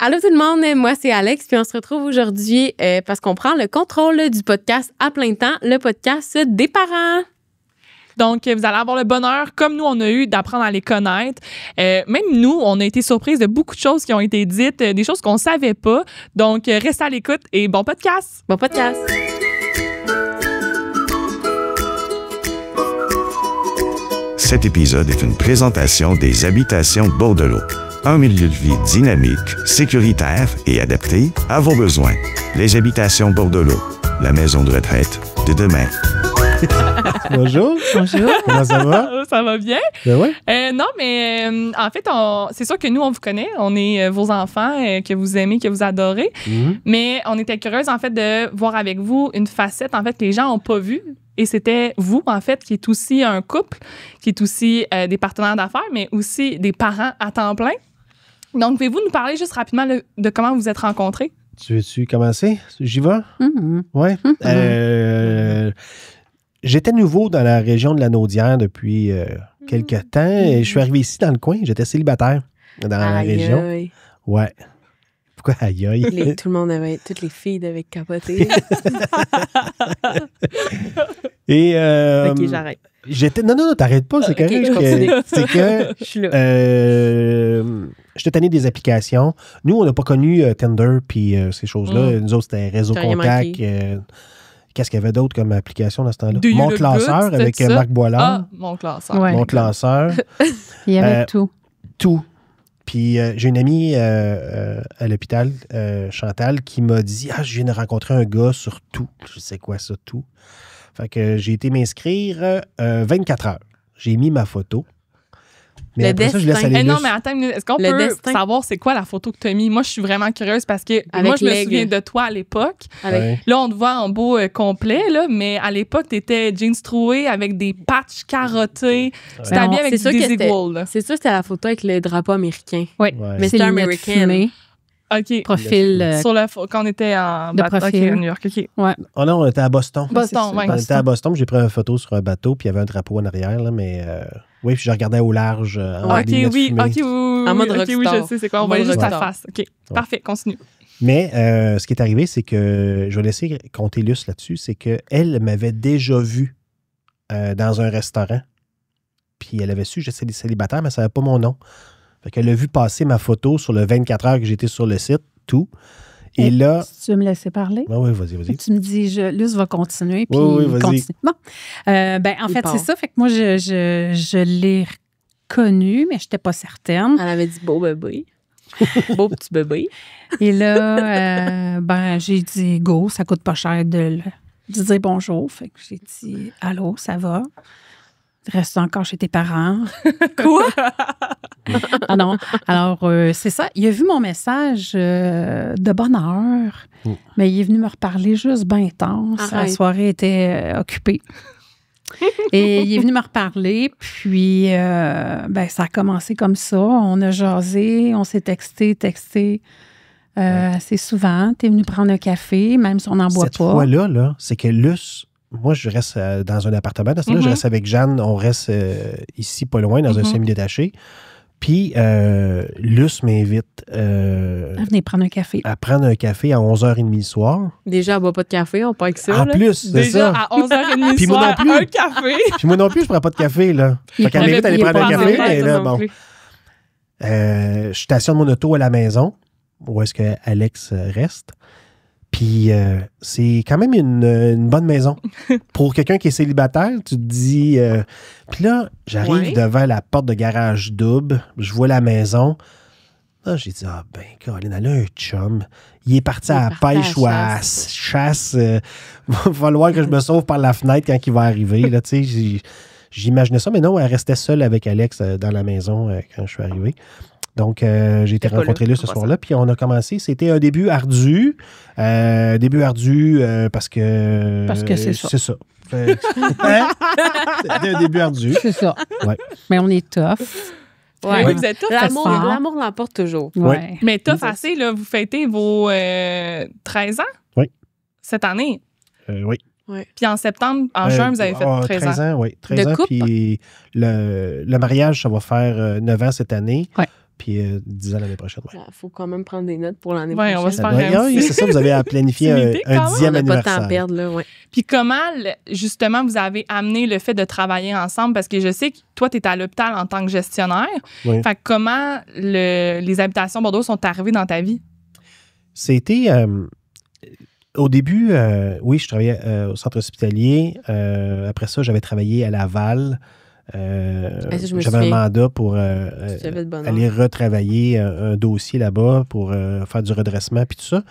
Allô tout le monde, moi c'est Alex, puis on se retrouve aujourd'hui parce qu'on prend le contrôle du podcast à plein temps, le podcast des parents. Donc, vous allez avoir le bonheur, comme nous, on a eu, d'apprendre à les connaître. Même nous, on a été surprises de beaucoup de choses qui ont été dites, des choses qu'on ne savait pas. Donc, restez à l'écoute et bon podcast! Bon podcast! Cet épisode est une présentation des Habitations Bordelot. Un milieu de vie dynamique, sécuritaire et adapté à vos besoins. Les Habitations Bordelot, la maison de retraite de demain. Bonjour. Bonjour. Comment ça va? Ça va bien? Ben ouais. Non, mais en fait, c'est sûr que nous, on vous connaît. On est vos enfants que vous aimez, que vous adorez. Mm-hmm. Mais on était curieuse, en fait, de voir avec vous une facette, en fait, que les gens n'ont pas vue. Et c'était vous, en fait, qui est aussi un couple, qui est aussi des partenaires d'affaires, mais aussi des parents à temps plein. Donc, pouvez-vous nous parler juste rapidement de comment vous êtes rencontrés? Tu veux-tu commencer? J'y vais? Mm-hmm. Oui. J'étais nouveau dans la région de la Naudière depuis quelques temps. Et je suis arrivé ici dans le coin. J'étais célibataire dans la région. Aïe. Ouais. Pourquoi aïe aïe? Tout le monde toutes les filles devaient capoter. Et OK, j'arrête. Non, t'arrêtes pas, c'est correct. je continue. C'est que Je suis là. j'étais tanné des applications. Nous, on n'a pas connu Tinder puis ces choses-là. Nous autres, c'était Réseau T'as rien Contact. manqué. Qu'est-ce qu'il y avait d'autre comme application dans ce temps-là? Do You Mon Look classeur Good, avec c'était ça? Marc Boilard. Ah, mon classeur. Ouais. Mon classeur. Il y avait tout. Tout. Puis j'ai une amie à l'hôpital, Chantal, qui m'a dit « Ah, je viens de rencontrer un gars sur tout. » Je sais quoi ça, tout. Fait que j'ai été m'inscrire 24 heures. J'ai mis ma photo. Mais Le après ça, je laisse destin. aller Non, lousse. mais attends, est-ce qu'on Le peut destin. savoir c'est quoi la photo que tu as mis? Moi, je suis vraiment curieuse parce que Avec moi, je me l'aigle. souviens de toi à l'époque. Avec... Ouais. Là, on te voit en beau complet, là, mais à l'époque, tu étais jeans troués avec des patchs carottés. Tu Ben, habillé avec c'est du sûr que Dizzy c'était- Wool, là. C'est sûr que c'était la photo avec le drapeau américain. Oui. Ouais. Mais c'était Silhouette American. fumée, OK. profil. Sur quand on était en de bateau. profil. OK, à New York. OK. Oh non, on était à Boston. Boston, ouais. On était à Boston, j'ai pris une photo sur un bateau, puis il y avait un drapeau en arrière, là, mais oui, puis je regardais au large. En OK, lunettes oui. fumées. OK, oui. En mode OK, oui, rockstar. je sais c'est quoi. On En voyait mode juste ta rockstar. face. OK, parfait, continue. Mais ce qui est arrivé, c'est que, je vais laisser compter Luce là-dessus, c'est qu'elle m'avait déjà vu dans un restaurant. Puis elle avait su que j'étais célibataire, mais elle ne savait pas mon nom. Fait qu'elle a vu passer ma photo sur le 24 heures que j'étais sur le site, tout. Et là... Si tu veux me laisser parler? Ah oui, vas-y. Tu me dis, Luce va continuer, puis Oui, vas-y. continue. Bon. En Il fait, part. c'est ça. Fait que moi, je l'ai reconnu, mais je n'étais pas certaine. Elle avait dit beau bébé. Beau petit bébé. Et là, j'ai dit, go, ça coûte pas cher de dire bonjour. Fait que j'ai dit, allô, ça va? Reste encore chez tes parents. Quoi? Ah non. Alors, c'est ça. Il a vu mon message de bonne heure, mais il est venu me reparler juste bien intense. La Arrête. soirée était occupée. Et il est venu me reparler, puis ça a commencé comme ça. On a jasé, on s'est texté assez souvent. T'es venu prendre un café, même si on n'en boit Cette pas. fois-là, là, c'est que Luce... Moi, je reste dans un appartement. Dans ce temps-là, je reste avec Jeanne. On reste ici, pas loin, dans un semi-détaché. Puis, Luce m'invite Venez prendre un café. à prendre un café à 11h30 le soir. Déjà, elle boit pas de café, on part avec ça. En là. plus, c'est Déjà, ça. à 11h30 Puis moi soir, non plus. un café. Puis moi non plus, je ne prends pas de café, là. Fait qu'elle Il m'invite à aller est prendre un pas café, en mais là, non bon. plus. Je stationne mon auto à la maison, où est-ce que Alex reste. Puis c'est quand même une bonne maison. Pour quelqu'un qui est célibataire, tu te dis... Puis là, j'arrive Ouais. devant la porte de garage double, je vois la maison. Là, j'ai dit, Caroline, elle a un chum. Il est parti à la pêche ou à la chasse. Va falloir que je me sauve par la fenêtre quand il va arriver. Là, tu sais, j'imaginais ça, mais non, elle restait seule avec Alex dans la maison quand je suis arrivé. Donc, j'ai été T'es pas rencontré là, là ce en soir-là, puis on a commencé. C'était un début ardu. Parce que... Parce que c'est ça. C'est ça. Hein? C'était un début ardu. C'est ça. Ouais. Mais on est tough. Ouais. Oui, vous êtes tous L'amour, fort. l'amour l'emporte toujours. Ouais. Mais tough assez, là, vous fêtez vos 13 ans? Oui. Cette année. Oui. Puis en septembre, en juin, vous avez fait 13 ans. Oui, 13 De ans. couple? Puis le mariage, ça va faire 9 ans cette année. Ouais. puis 10 ans l'année prochaine. Il faut quand même prendre des notes pour l'année Ouais, on va se prochaine. faire Oui, c'est ça, vous avez à planifier Activité, un quand même. 10e On n'a pas de temps anniversaire. à perdre, là, ouais. Puis comment, justement, vous avez amené le fait de travailler ensemble? Parce que je sais que toi, tu es à l'hôpital en tant que gestionnaire. Oui. Fait que comment les habitations Bordeaux sont arrivées dans ta vie? C'était... au début, oui, je travaillais au centre hospitalier. Après ça, j'avais travaillé à Laval. Ça, je me J'avais un souviens. mandat pour J'avais de bonheur. aller retravailler un dossier là-bas pour faire du redressement puis tout ça.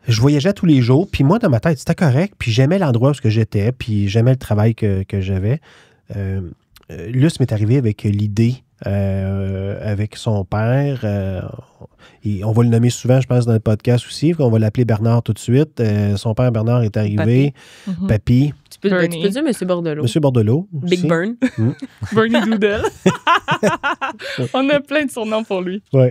Je voyageais tous les jours, puis moi, dans ma tête, c'était correct, puis j'aimais l'endroit où j'étais, puis j'aimais le travail que j'avais. Luce m'est arrivé avec l'idée, avec son père. Et on va le nommer souvent, je pense, dans le podcast aussi. On va l'appeler Bernard tout de suite. Son père, Bernard, est arrivé. Papy. Tu peux Bernie. dire M. Bordelot. Monsieur Bordelot. Big aussi. Burn. Bernie Doodle. On a plein de surnoms pour lui. Oui.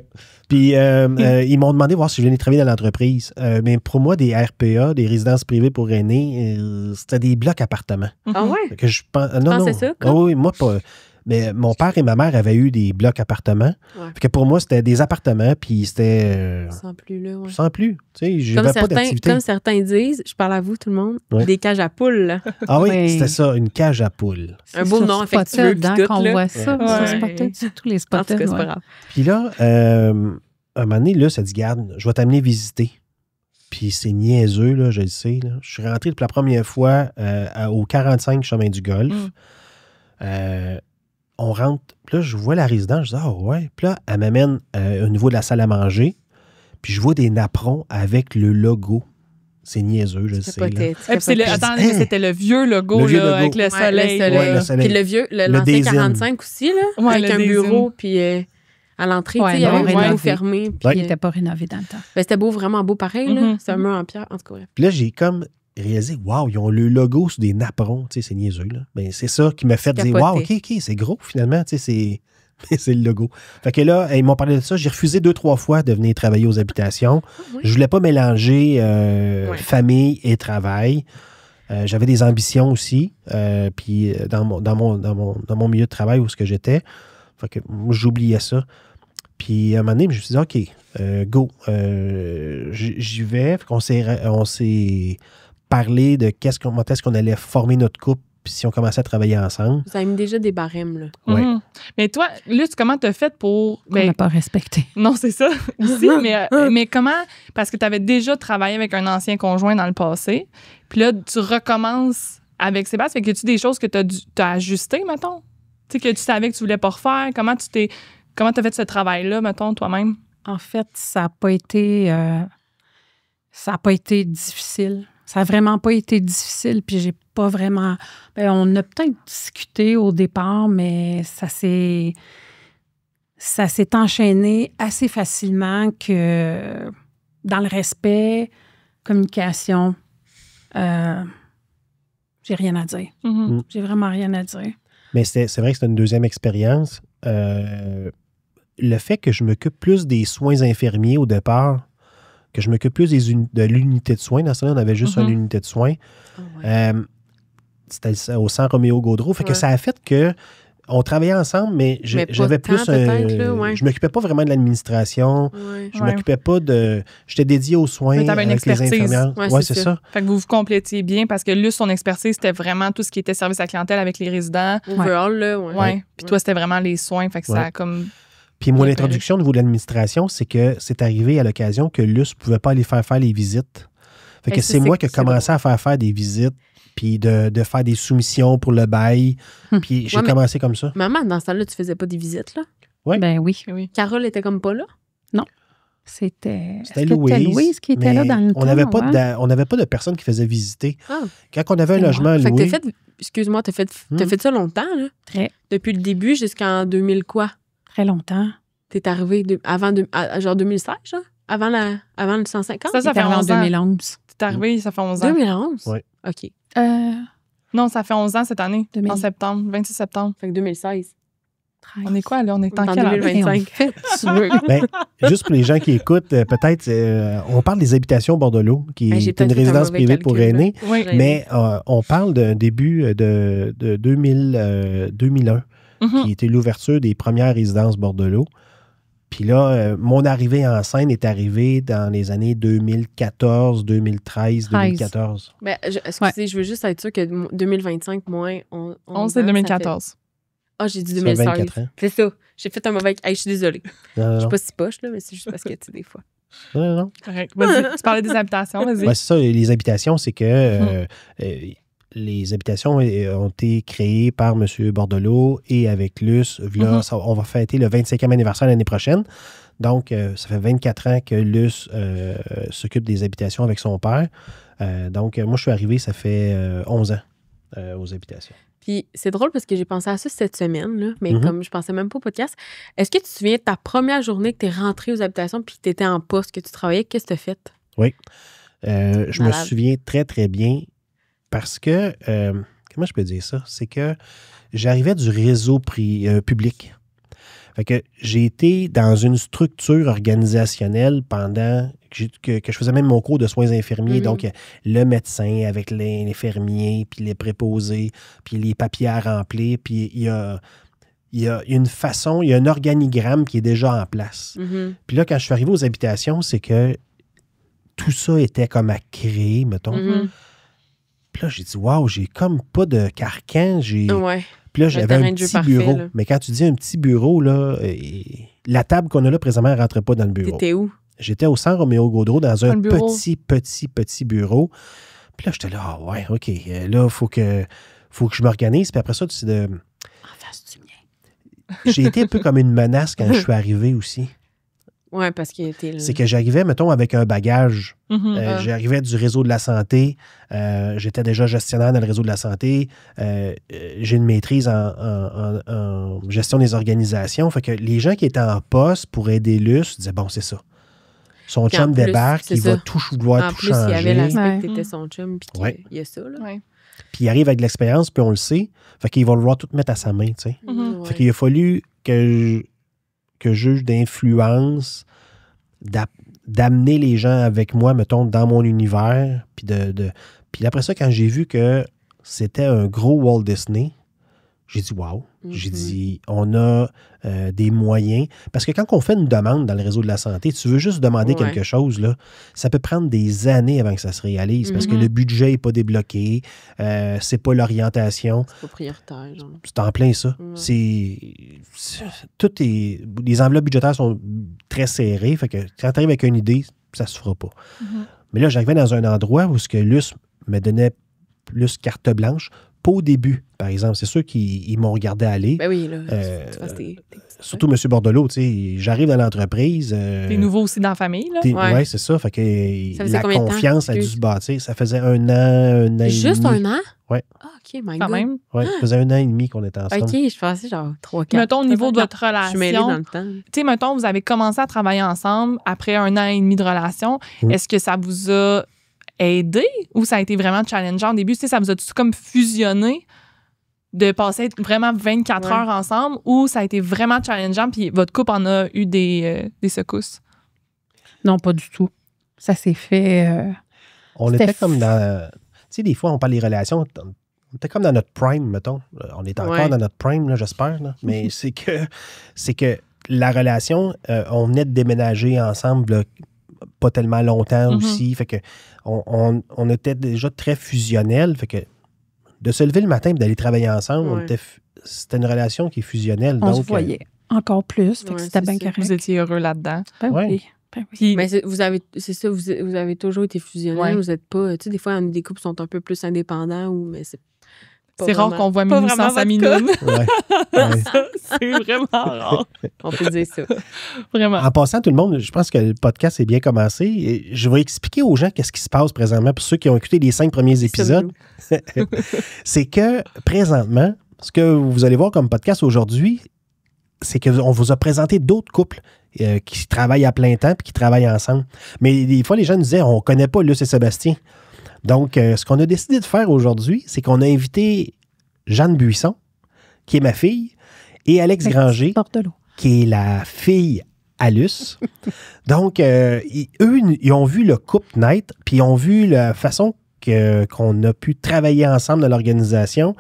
Puis, ils m'ont demandé voir si je venais travailler dans l'entreprise. Mais pour moi, des RPA, des résidences privées pour aînés, c'était des blocs appartements. Ah ouais? Fait que je pense, pensais ça, quoi? Ah oui, moi, pas. Mais mon père et ma mère avaient eu des blocs appartements. Ouais. Fait que pour moi, c'était des appartements, puis c'était Sans plus, là, ouais. sans plus. Tu sais, Comme j'avais pas d'activité. comme certains disent, je parle à vous, tout le monde, Ouais. des cages à poules, là. Ah oui, Oui. c'était ça, une cage à poules. Un beau Sur nom Spotted, affectueux, puis hein, tout, qu'on là. voit ça. Ouais. Sur Spotted, sur tous les En tout Spotted. cas, c'est pas ouais. grave. Puis là, un moment donné, là, ça dit, garde, je vais t'amener visiter. Puis c'est niaiseux, là, je le sais. Là. Je suis rentré pour la première fois au 45 chemin du Golfe. On rentre, puis là, je vois la résidence, je dis, ah ouais. Puis là, elle m'amène au niveau de la salle à manger, puis je vois des napperons avec le logo. C'est niaiseux, je le sais. Là. Puis attendez, mais c'était le vieux logo, Le vieux là, logo. avec le soleil. Ouais, le soleil. Puis le vieux, Le l'ancien Daisy. 45 aussi, là, Ouais, avec le un Daisy. bureau, puis à l'entrée, Ouais, tu sais, il y avait non un bureau rénové. fermé. Puis, Ouais. Il n'était pas rénové dans le temps. ben, c'était beau, vraiment beau pareil, là. Mhm. C'est un mur en pierre, en tout cas, bref. Puis là, j'ai comme réalisé, waouh, ils ont le logo sur des napperons. Tu sais, c'est niaiseux, là. Mais c'est ça qui m'a fait dire, Capoté. waouh, OK, c'est gros, finalement. Tu sais, c'est le logo. Fait que là, ils m'ont parlé de ça. J'ai refusé 2-3 fois de venir travailler aux habitations. oui. Je voulais pas mélanger Ouais. famille et travail. J'avais des ambitions aussi. Puis dans mon milieu de travail où ce que j'étais. Fait que moi, j'oubliais ça. Puis à un moment donné, je me suis dit, OK, go. J'y vais. Fait qu'on s'est parlé de comment est-ce qu'on allait former notre couple si on commençait à travailler ensemble. Vous avez mis déjà des barèmes, là. Ouais. Mhm. Mais toi, Luce, comment t'as fait pour... On n'a pas respecté. Non, c'est ça aussi, mais comment... Parce que tu avais déjà travaillé avec un ancien conjoint dans le passé, puis là, tu recommences avec Sébastien. Fait que tu des choses que tu as ajustées, mettons? Tu sais, que tu savais que tu voulais pas refaire? Comment tu as fait ce travail-là, mettons, toi-même? En fait, ça n'a pas été difficile. Ça n'a vraiment pas été difficile, puis j'ai pas vraiment... Ben, on a peut-être discuté au départ, mais ça s'est enchaîné assez facilement que dans le respect, communication, j'ai rien à dire. Mhm. J'ai vraiment rien à dire. Mais c'est vrai que c'est une deuxième expérience. Le fait que je m'occupe plus des soins infirmiers au départ, que je m'occupe plus de l'unité de soins. Dans ce temps-là, on avait juste Mhm. une unité de soins. Ah ouais. C'était au Centre Roméo-Gaudreau. Fait que Ouais. ça a fait que on travaillait ensemble, mais Mais pas j'avais tant, plus... peut-être, là, ouais. Je m'occupais pas vraiment de l'administration. Ouais. Je Ouais. m'occupais pas de... J'étais dédié aux soins Mais t'avais une avec les expertise. infirmières. Ouais, Ouais, c'est c'est ça. ça. Fait que vous vous complétiez bien parce que Luce, son expertise, c'était vraiment tout ce qui était service à clientèle avec les résidents. Overall, là, ouais. Ouais. Puis toi, c'était vraiment les soins. Fait que ça Ouais. a comme... Puis mon Bien introduction au niveau de l'administration, c'est que c'est arrivé à l'occasion que Luce ne pouvait pas aller faire les visites. Fait que Et ça, c'est moi qui ai c'est commencé à faire des visites, puis de faire des soumissions pour le bail. Puis j'ai Ouais, mais- commencé comme ça. Maman, dans ce temps-là, tu faisais pas des visites, là? Ouais. Ben oui. Oui. Carole était comme pas là? C'était C'était Louise. qui était là mais dans le on temps. n'avait pas, ouais. on n'avait pas de personne qui faisait visiter. Ah. Quand on avait un C'est logement à Fait que louer, t'as fait, excuse-moi, t'as fait ça longtemps, là? Très, Depuis le début jusqu'en 2000 quoi? très longtemps. T'es arrivé genre 2016, genre? Avant le 150? Ça C'était fait en 11 ans. 2011. T'es arrivé, ça fait 11 ans. 2011? Ouais. OK. Non, ça fait 11 ans cette année, 2000. en septembre, 26 septembre. Fait que 2016. On est quoi, là? On est en En quelle année? 2025. Tu veux. ben, juste pour les gens qui écoutent, peut-être, on parle des habitations Bordelot, qui Ben, j'ai est une peut-être fait un résidence mauvais privée pour calcul, là. aînés. Oui. Mais on parle d'un début de 2001, Mhm. qui était l'ouverture des premières résidences Bordelot. Puis là, mon arrivée en scène est arrivée dans les années 2014, 2013, 2014. Ben, excusez, je veux juste être sûr que 2025 moins 11 c'est 2014. Ah, j'ai dit 2016. 24 ans. C'est ça. J'ai fait un mauvais... Hey, je suis désolée. Non, Je suis pas si poche, là, mais c'est juste parce que, tu sais, des fois... non. Correct. Vas-y, tu parlais des habitations, vas-y. Ouais, c'est ça, les habitations, c'est que les habitations ont été créées par M. Bordelot et avec Luce. Là, on va fêter le 25e anniversaire l'année prochaine. Donc, ça fait 24 ans que Luce s'occupe des habitations avec son père. Donc, moi, je suis arrivé, ça fait 11 ans aux habitations. Puis c'est drôle parce que j'ai pensé à ça cette semaine, là, mais comme je pensais même pas au podcast, est-ce que tu te souviens de ta première journée que tu es rentré aux habitations puis que tu étais en poste, que tu travaillais, qu'est-ce que tu as fait? Oui. Je me souviens très, très bien parce que, comment je peux dire ça? C'est que j'arrivais du réseau public. Fait que j'ai été dans une structure organisationnelle pendant que je faisais même mon cours de soins infirmiers. Donc, le médecin avec l'infirmier, puis les préposés, puis les papiers à remplir. Puis il y a une façon, il y a un organigramme qui est déjà en place. Puis là, quand je suis arrivé aux habitations, c'est que tout ça était comme à créer, mettons. Puis là, j'ai dit, waouh, j'ai comme pas de carcan. Ouais. Puis là, j'avais un petit bureau. Là. Mais quand tu dis un petit bureau, là, la table qu'on a là présentement, elle ne rentrait pas dans le bureau. T'étais où? J'étais au San Roméo-Gaudreau dans un petit bureau. Puis là, j'étais là, ah ouais, OK. Là, il faut que je m'organise. Puis après ça, c'est de... En face du mien. J'ai été un peu comme une menace quand je suis arrivé aussi. Oui, parce qu'il était là. C'est que j'arrivais, mettons, avec un bagage. J'arrivais du réseau de la santé. J'étais déjà gestionnaire dans le réseau de la santé. J'ai une maîtrise en gestion des organisations. Fait que les gens qui étaient en poste pour aider Luce disaient, bon, c'est ça. Son chum débarque, il va tout vouloir tout changer. En plus, il y avait l'aspect que t'étais son chum, puis qu'il y a ça, là. Ouais. Puis il arrive avec de l'expérience, puis on le sait. Fait qu'il va vouloir tout mettre à sa main, tu sais. Fait qu'il a fallu que juge d'influence, d'amener les gens avec moi, mettons, dans mon univers. Puis après ça, quand j'ai vu que c'était un gros Walt Disney, j'ai dit, wow. J'ai dit, on a des moyens. Parce que quand on fait une demande dans le réseau de la santé, tu veux juste demander quelque chose, là, ça peut prendre des années avant que ça se réalise parce que le budget n'est pas débloqué, c'est pas l'orientation. C'est pas prioritaire. Genre. C'est en plein ça. Les enveloppes budgétaires sont très serrées. Fait que quand tu arrives avec une idée, ça se fera pas. Mais là, j'arrivais dans un endroit où ce que Luce me donnait plus carte blanche. Pas au début, par exemple. C'est sûr qu'ils m'ont regardé aller. Ben oui, là. Surtout M. Bordelot, tu sais. J'arrive dans l'entreprise. T'es nouveau aussi dans la famille, là? Oui, c'est ça. Fait que la confiance a dû se bâtir. Ça faisait un an et demi. Juste un an? Oui. Ah, OK, my Quand God. même. Oui, ça faisait un an et demi qu'on était ensemble. OK, je pensais genre 3-4. Mettons, au niveau de votre relation. Je suis mêlée dans le temps. Tu sais, mettons, vous avez commencé à travailler ensemble après un an et demi de relation. Est-ce que ça vous a aidé ou ça a été vraiment challengeant au début? Tu sais, ça vous a tout comme fusionné de passer vraiment 24 heures ensemble ou ça a été vraiment challengeant puis votre couple en a eu des secousses? Non, pas du tout. Ça s'est fait... on était comme dans... Tu sais, des fois, on parle des relations... On était comme dans notre prime, mettons. On est encore dans notre prime, là, j'espère. Là. Mais c'est que la relation, on venait de déménager ensemble là, pas tellement longtemps aussi. Fait que on était déjà très fusionnels. Fait que de se lever le matin et d'aller travailler ensemble, c'était une relation qui est fusionnelle. On donc, se voyait encore plus. Fait que c'était bien correct. Vous étiez heureux là-dedans. Ben oui. Puis, mais vous avez toujours été fusionnels. Vous n'êtes pas... Tu sais, des fois, des couples sont un peu plus indépendants mais c'est rare qu'on voit Minou sans sa minoune. C'est vraiment rare. On peut dire ça. Vraiment. En passant, tout le monde, je pense que le podcast est bien commencé. Et je vais expliquer aux gens qu'est-ce qui se passe présentement pour ceux qui ont écouté les 5 premiers épisodes. C'est que présentement, ce que vous allez voir comme podcast aujourd'hui, c'est qu'on vous a présenté d'autres couples qui travaillent à plein temps et qui travaillent ensemble. Mais des fois, les gens nous disaient, on ne connaît pas Luce et Sébastien. Donc, ce qu'on a décidé de faire aujourd'hui, c'est qu'on a invité Jeanne Buisson, qui est ma fille, et Alex Granger, qui est la fille à Luce. Donc, eux, ils ont vu le couple naître, puis ils ont vu la façon qu'on a pu travailler ensemble dans l'organisation.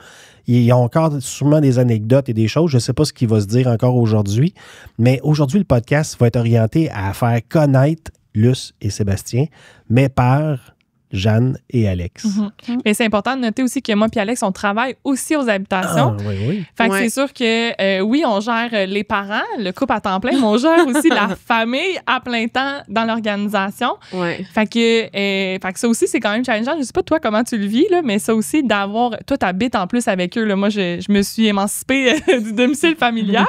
Ils ont encore sûrement des anecdotes et des choses. Je ne sais pas ce qui va se dire encore aujourd'hui. Mais aujourd'hui, le podcast va être orienté à faire connaître Luce et Sébastien, mais par Jeanne et Alex. Mais c'est important de noter aussi que moi et Alex, on travaille aussi aux habitations. Ah, oui. Fait que c'est sûr que, oui, on gère les parents, le couple à temps plein, mais on gère aussi la famille à plein temps dans l'organisation. Ouais. Fait que ça aussi, c'est quand même challengeant. Je sais pas, toi, comment tu le vis, là, mais ça aussi, d'avoir... Toi, t'habites en plus avec eux. Là. Moi, je me suis émancipée du domicile familial,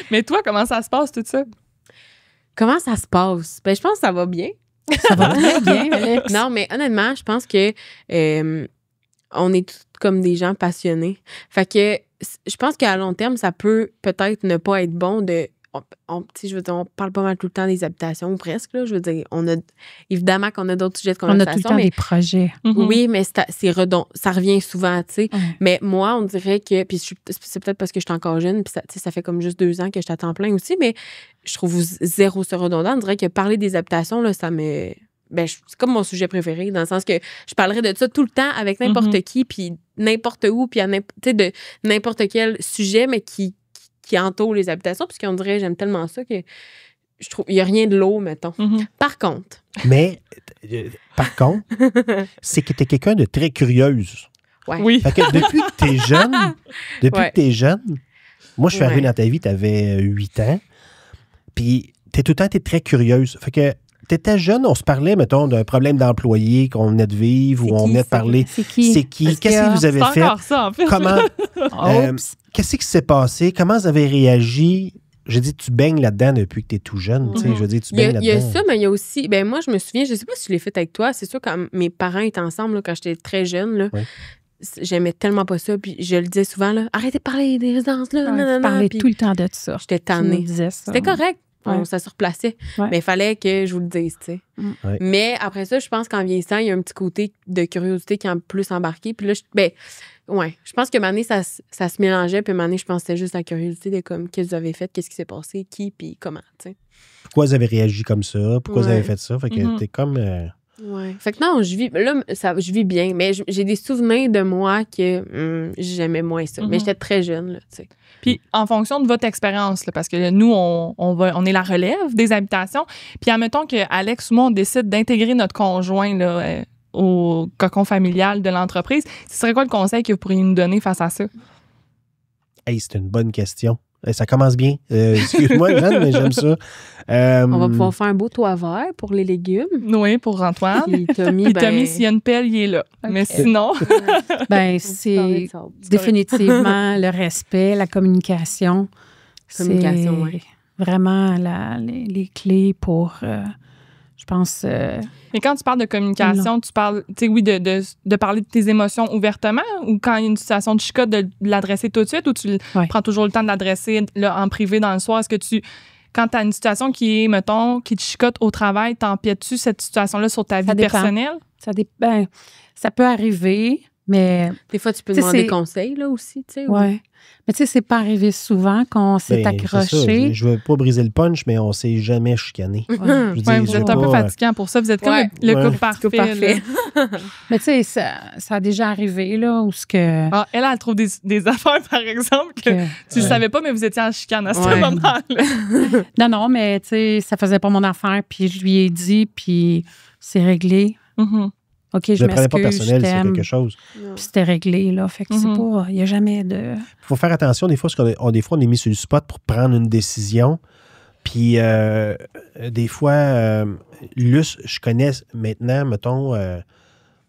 mais toi, comment ça se passe, tout ça? Comment ça se passe? Ben, je pense que ça va bien. Ça va très bien, Alex. Non, mais honnêtement, je pense que on est tous comme des gens passionnés. Fait que je pense qu'à long terme, ça peut peut-être ne pas être bon de... je veux dire, on parle pas mal tout le temps des habitations, ou presque. Là, je veux dire, évidemment qu'on a d'autres sujets de conversation. On a tout le temps des projets. Oui, mais c'est redondant. Ça revient souvent, tu sais. Mais moi, on dirait que... Puis c'est peut-être parce que je suis encore jeune, puis ça fait comme juste 2 ans que je suis à temps plein aussi, mais je trouve zéro ça redondant. On dirait que parler des habitations, là, ça me... c'est comme mon sujet préféré, dans le sens que je parlerais de ça tout le temps avec n'importe qui, puis n'importe où, puis de n'importe quel sujet, mais qui entoure les habitations, puisqu'on dirait, j'aime tellement ça que je trouve, il n'y a rien de lourd, mettons. Par contre, c'est que tu es quelqu'un de très curieuse. ouais. Oui. Fait que depuis que t'es jeune, moi, je suis arrivé dans ta vie, tu avais 8 ans, puis t'es tout le temps, t'es très curieuse. Fait que t'étais jeune, on se parlait, mettons, d'un problème d'employé qu'on venait de vivre ou on venait de parler. C'est qui? Qu'est-ce que vous avez fait? C'est encore ça, en fait. Comment? Qu'est-ce qui s'est passé? Comment vous avez réagi? Je dis, tu baignes là-dedans depuis que tu es tout jeune. Tu sais, je veux dire, tu baignes là-dedans. Il y a ça, mais il y a aussi... Ben moi, je me souviens, je sais pas si je l'ai fait avec toi, c'est sûr, quand mes parents étaient ensemble, là, quand j'étais très jeune, là, j'aimais tellement pas ça, puis je le disais souvent, là, arrêtez de parler des résidences, là, Tu parlais tout le temps de ça. J'étais tannée. C'était correct. Ouais. Ça se replaçait. Ouais. Mais il fallait que je vous le dise, tu sais. Ouais. Mais après ça, je pense qu'en vieillissant, il y a un petit côté de curiosité qui a plus embarqué. Puis là, je pense que Mané, ça se mélangeait. Puis Mané, je pense que c'était juste la curiosité de comme, qu'est-ce que vous avez fait, qu'est-ce qui s'est passé, qui, puis comment, tu sais. Pourquoi vous avez réagi comme ça? Pourquoi vous avez fait ça? Fait que t'es comme... Ouais. Fait que non, je vis bien. Mais j'ai des souvenirs de moi que j'aimais moins ça. Mais j'étais très jeune, là, tu sais. Puis, en fonction de votre expérience, là, parce que nous, on est la relève des habitations. Puis, admettons que Alex ou moi, on décide d'intégrer notre conjoint là, au cocon familial de l'entreprise. Ce serait quoi le conseil que vous pourriez nous donner face à ça? Hey, c'est une bonne question. Ça commence bien. Excuse-moi, Jeanne, mais j'aime ça. On va pouvoir faire un beau toit vert pour les légumes. Oui, pour Antoine. Puis Tommy, Puis Tommy, s'il y a une pelle, il est là. Okay. Mais sinon... c'est définitivement le respect, la communication. Communication, oui. Vraiment les clés pour, je pense... Mais quand tu parles de communication, tu parles, tu sais, oui, de parler de tes émotions ouvertement, ou quand il y a une situation de chicote, de l'adresser tout de suite, ou tu prends toujours le temps de l'adresser là, en privé dans le soir? Est-ce que quand tu as une situation qui est, mettons, qui te chicote au travail, t'empiètes-tu cette situation-là sur ta vie personnelle? Ça peut arriver, mais... Des fois, tu peux demander des conseils, là, aussi, tu sais. Oui. Mais tu sais, c'est pas arrivé souvent qu'on s'est accroché. Je veux pas briser le punch, mais on s'est jamais chicané. Vous êtes un peu fatigant pour ça. Vous êtes comme le couple parfait. Mais tu sais, ça a déjà arrivé, là, où ce que... Ah, elle trouve des affaires, par exemple, que tu ne savais pas, mais vous étiez en chicane à ce moment-là. Non, mais tu sais, ça faisait pas mon affaire, puis je lui ai dit, puis c'est réglé. OK, je m'excuse, pas personnel, c'est quelque chose. Puis c'était réglé, là. Fait que c'est pas... Il n'y a jamais de... Il faut faire attention, des fois, parce qu'on est mis sur le spot pour prendre une décision. Puis, des fois, Luce, je connais maintenant, mettons,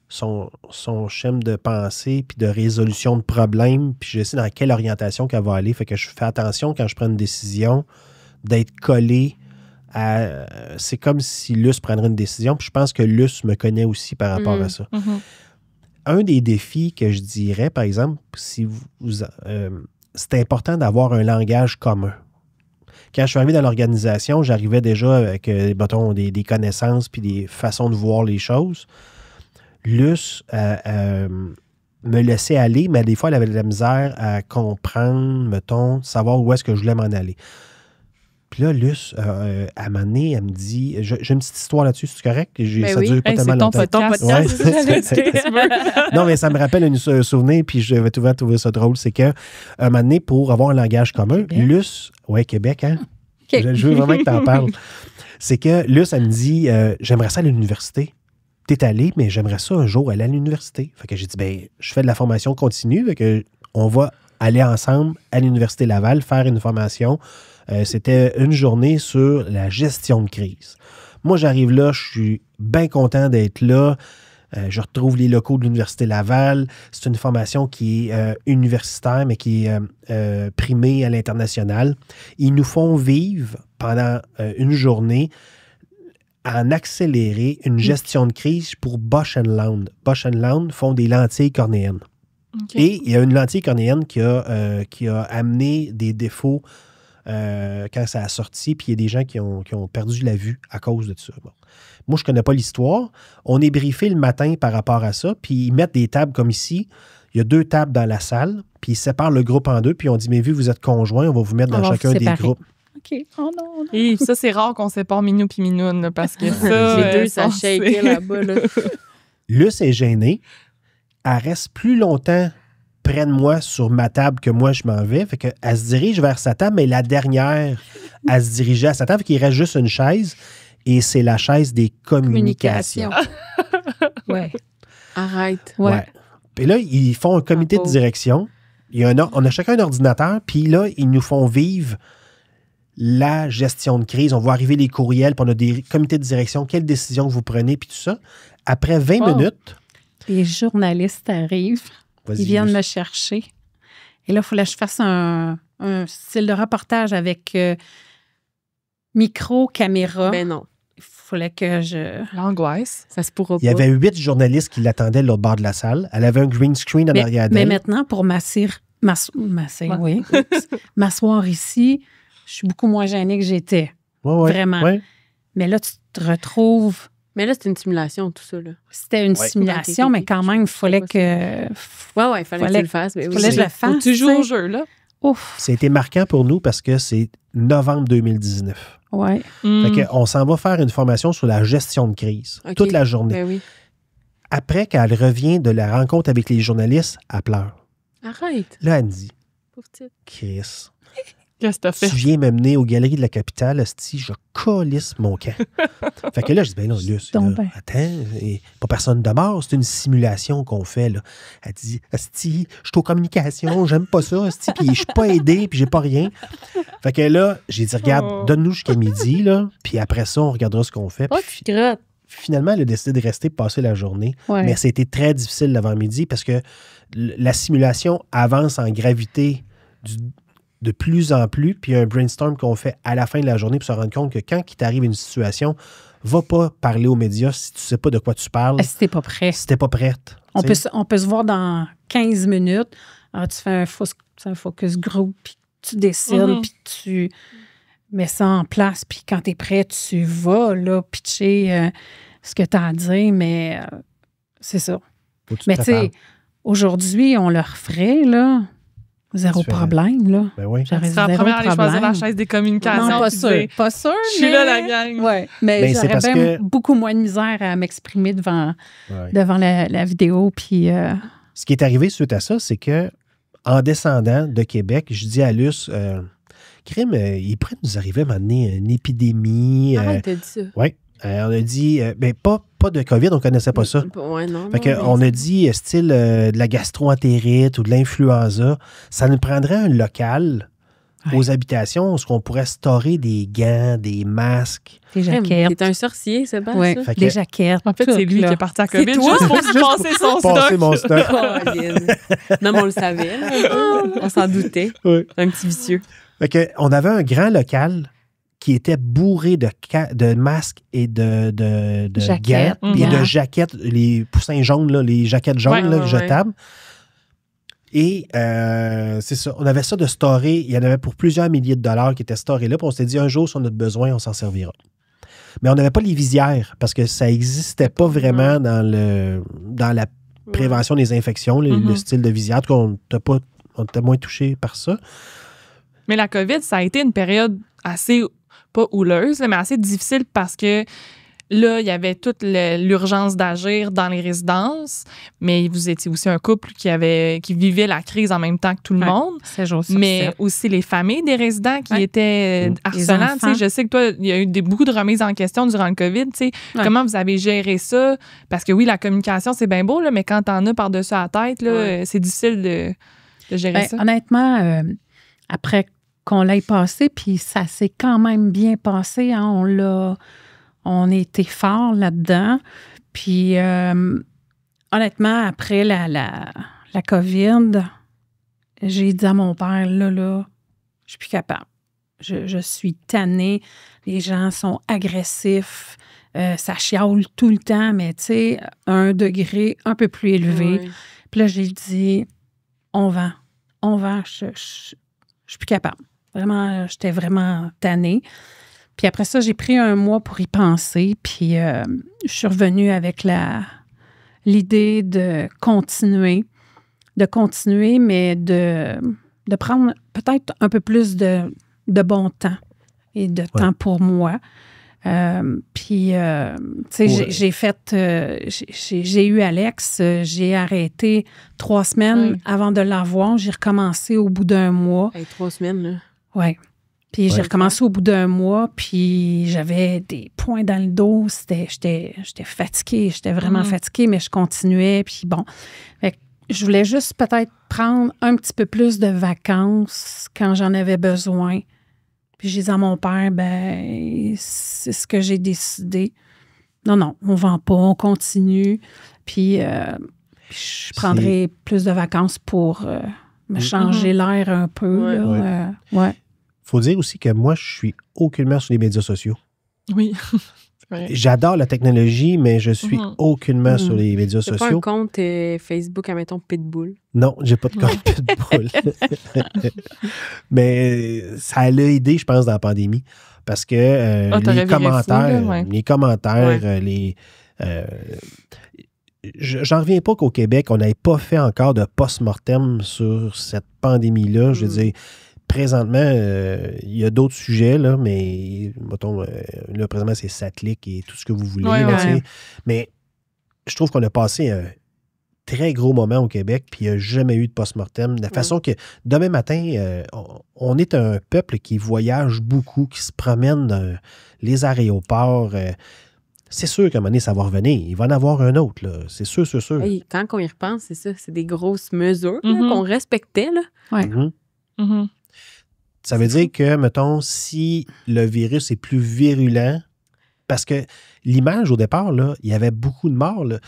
son schéma de pensée puis de résolution de problèmes, puis je sais dans quelle orientation qu'elle va aller. Fait que je fais attention quand je prends une décision d'être collé c'est comme si Luce prendrait une décision, puis je pense que Luce me connaît aussi par rapport à ça. Un des défis que je dirais, par exemple, si c'est important d'avoir un langage commun. Quand je suis arrivé dans l'organisation, j'arrivais déjà avec mettons, des connaissances puis des façons de voir les choses. Luce me laissait aller, mais des fois, elle avait de la misère à comprendre, mettons, savoir où est-ce que je voulais m'en aller. Puis là, Luce, à un moment donné, elle me dit... J'ai une petite histoire là-dessus, c'est correct? Ben ça oui. dure pas tellement c'est ton longtemps. podcast, c'est ça que j'allais dire. Non, mais ça me rappelle un souvenir, puis je vais trouver ça drôle. C'est qu'à un moment donné, pour avoir un langage commun, Québec. Luce... Ouais, Québec, hein? OK. Je veux vraiment que tu en parles. C'est que Luce, elle me dit, j'aimerais ça à l'université. T'es allé, mais j'aimerais ça un jour aller à l'université. Fait que j'ai dit, ben, je fais de la formation continue, fait que on va aller ensemble à l'Université Laval faire une formation. C'était une journée sur la gestion de crise. Moi, j'arrive là, je suis bien content d'être là. Je retrouve les locaux de l'Université Laval. C'est une formation qui est universitaire, mais qui est primée à l'international. Ils nous font vivre pendant une journée en accéléré une gestion de crise pour Bausch & Lomb. Bausch & Lomb font des lentilles cornéennes. Okay. Et il y a une lentille cornéenne qui a amené des défauts quand ça a sorti, puis il y a des gens qui ont perdu la vue à cause de ça. Bon. Moi, je ne connais pas l'histoire. On est briefé le matin par rapport à ça, puis ils mettent des tables comme ici. Il y a 2 tables dans la salle, puis ils séparent le groupe en 2, puis on dit, mais vu que vous êtes conjoints, on va vous mettre dans chacun des groupes. OK. Oh non. Et ça, c'est rare qu'on sépare Minou puis Minoune, là, parce que ça... Les deux, ça shakeait là-bas. Là. Luce est gênée. Elle reste plus longtemps près de moi sur ma table que moi, je m'en vais. Fait qu'elle se dirige vers sa table, mais la dernière, elle se dirigeait à sa table. Fait qu'il reste juste une chaise, et c'est la chaise des communications. Ouais. Arrête. Ouais. Puis là, ils font un comité de direction. On a chacun un ordinateur, puis là, ils nous font vivre la gestion de crise. On voit arriver les courriels, puis on a des comités de direction, quelles décisions vous prenez, puis tout ça. Après 20 minutes... Les journalistes arrivent, ils viennent me chercher. Et là, il fallait que je fasse un style de reportage avec micro, caméra. Ben non. Il fallait que je... L'angoisse. Ça se pourra pas. Il y avait 8 journalistes qui l'attendaient de l'autre bord de la salle. Elle avait un green screen en arrière d'elle. Mais maintenant, pour m'asseoir ici, je suis beaucoup moins gênée que j'étais. Ouais, vraiment. Ouais. Mais là, tu te retrouves... Mais là, c'est une simulation, tout ça. Là. C'était une simulation, Ok. mais quand même, il fallait que... Ouais, il fallait que tu le fasses. Mais oui, fallait que je le fasse. Faut que tu joues au jeu, là. Ouf. Ça a été marquant pour nous parce que c'est novembre 2019. Ouais. Fait qu'on s'en va faire une formation sur la gestion de crise. Ok. Toute la journée. Ben oui. Après, quand elle revient de la rencontre avec les journalistes, elle pleure. Arrête. Là, elle me dit, Pauvre petite. Chris, Qu'est-ce que t'as fait? tu viens m'amener aux Galeries de la Capitale, asti, je calisse mon camp. Fait que là, je dis, ben non, Luce, là, attends, pas personne de mort, c'est une simulation qu'on fait, là. Elle dit, asti, je suis aux communications, j'aime pas ça, asti, puis je suis pas aidé, puis j'ai pas rien. Fait que là, j'ai dit, regarde, donne-nous jusqu'à midi, là, puis après ça, on regardera ce qu'on fait. Oh, Puis tu crottes. finalement, elle a décidé de rester passer la journée. Ouais. Mais c'était très difficile l'avant-midi parce que la simulation avance en gravité de plus en plus, puis il y a un brainstorm qu'on fait à la fin de la journée pour se rendre compte que quand il t'arrive une situation, va pas parler aux médias si tu sais pas de quoi tu parles. Si t'es pas prêt. Si t'es pas prête. On peut se voir dans 15 minutes. Alors, tu fais un focus group, puis tu décides, puis tu mets ça en place, puis quand tu es prêt, tu vas là, pitcher ce que tu as à dire, mais c'est ça. Mais tu sais, aujourd'hui, on le referait, là. Zéro problème, là. Ben oui. Tu seras la première à aller choisir la chaise des communications. Non, pas puis sûr. dire, Pas sûr, je suis là, la gang. Ouais. Mais Ben, c'est j'aurais parce bien que- beaucoup moins de misère à m'exprimer devant Ouais. la vidéo, puis... Ce qui est arrivé suite à ça, c'est que en descendant de Québec, je dis à Luce, Crime, il pourrait nous arriver à m'amener une épidémie. Arrête, t'as dit ça. Oui. On a dit, ben pas de COVID, on ne connaissait pas ça. Ouais, non. Fait on a dit, style de la gastro-entérite ou de l'influenza, ça nous prendrait un local aux habitations où on pourrait storer des gants, des masques. Des jaquettes. T'es un sorcier, c'est pas Ouais, ça? Fait que- des jaquettes. En fait, tout, c'est lui là. qui est parti à COVID toi? juste pour se passer son Passer stock. mon stock. Colin. Non, mais on le savait. là. On s'en doutait. Oui. Un petit vicieux. Fait que, on avait un grand local qui était bourré de masques et de Jaquettes. gants et de jaquettes, les poussins jaunes, là, les jaquettes jaunes Ouais, là, ouais, jetables. Et c'est ça, on avait ça de storé. Il y en avait pour plusieurs milliers de dollars qui étaient storés là. Puis on s'était dit, un jour, si on a besoin, on s'en servira. Mais on n'avait pas les visières parce que ça n'existait pas vraiment dans la prévention des infections, le style de visière. En tout cas, on était moins touché par ça. Mais la COVID, ça a été une période assez pas houleuse, là, mais assez difficile parce que là, il y avait toute l'urgence d'agir dans les résidences, mais vous étiez aussi un couple qui vivait la crise en même temps que tout le monde. Mais aussi les familles des résidents qui étaient harcelants. Je sais que toi, il y a eu beaucoup de remises en question durant le COVID. Comment vous avez géré ça? Parce que oui, la communication, c'est bien beau, là, mais quand t'en as par-dessus la tête, là, c'est difficile de gérer ça. Honnêtement, après qu'on l'ait passé, puis ça s'est quand même bien passé, hein, on a été fort là-dedans. Puis, honnêtement, après la COVID, j'ai dit à mon père, là, je suis plus capable. Je suis tannée. Les gens sont agressifs. Ça chiale tout le temps, mais tu sais, à un degré un peu plus élevé. Oui. Puis là, j'ai dit, on vend. Je suis plus capable. Vraiment, j'étais vraiment tannée. Puis après ça, j'ai pris 1 mois pour y penser. Puis je suis revenue avec l'idée de continuer, mais de prendre peut-être un peu plus de bon temps et de temps pour moi. Puis, tu sais, j'ai eu Alex, j'ai arrêté 3 semaines avant de l'avoir. J'ai recommencé au bout d'1 mois. 3 semaines, là. Oui. Puis j'ai recommencé au bout d'1 mois, puis j'avais des points dans le dos. J'étais fatiguée, j'étais vraiment fatiguée, mais je continuais. Puis bon, fait que je voulais juste peut-être prendre un petit peu plus de vacances quand j'en avais besoin. Puis j'ai dit à mon père, c'est ce que j'ai décidé. Non, on vend pas, on continue. Puis je prendrai plus de vacances pour me changer l'air un peu. Ouais. Faut dire aussi que moi, je suis aucunement sur les médias sociaux. Oui. J'adore la technologie, mais je suis aucunement sur les médias sociaux. Tu n'as pas un compte Facebook, admettons, Pitbull? Non, j'ai pas de compte Pitbull. Mais ça a aidé, je pense, dans la pandémie. Parce que les commentaires, j'en reviens pas qu'au Québec, on n'ait pas fait encore de post-mortem sur cette pandémie-là. Je veux dire, présentement, il y a d'autres sujets, là, mais mettons, là, présentement, c'est Satlic et tout ce que vous voulez. Mais je trouve qu'on a passé un très gros moment au Québec, puis il n'y a jamais eu de post-mortem. De la façon que, demain matin, on est un peuple qui voyage beaucoup, qui se promène dans les aéroports. C'est sûr qu'à un moment donné, ça va revenir. Il va en avoir un autre, là. C'est sûr. Hey, quand on y repense, c'est ça. C'est des grosses mesures là, qu'on respectait, là. Ça veut dire que, mettons, si le virus est plus virulent, parce que l'image, au départ, là, il y avait beaucoup de morts. Là.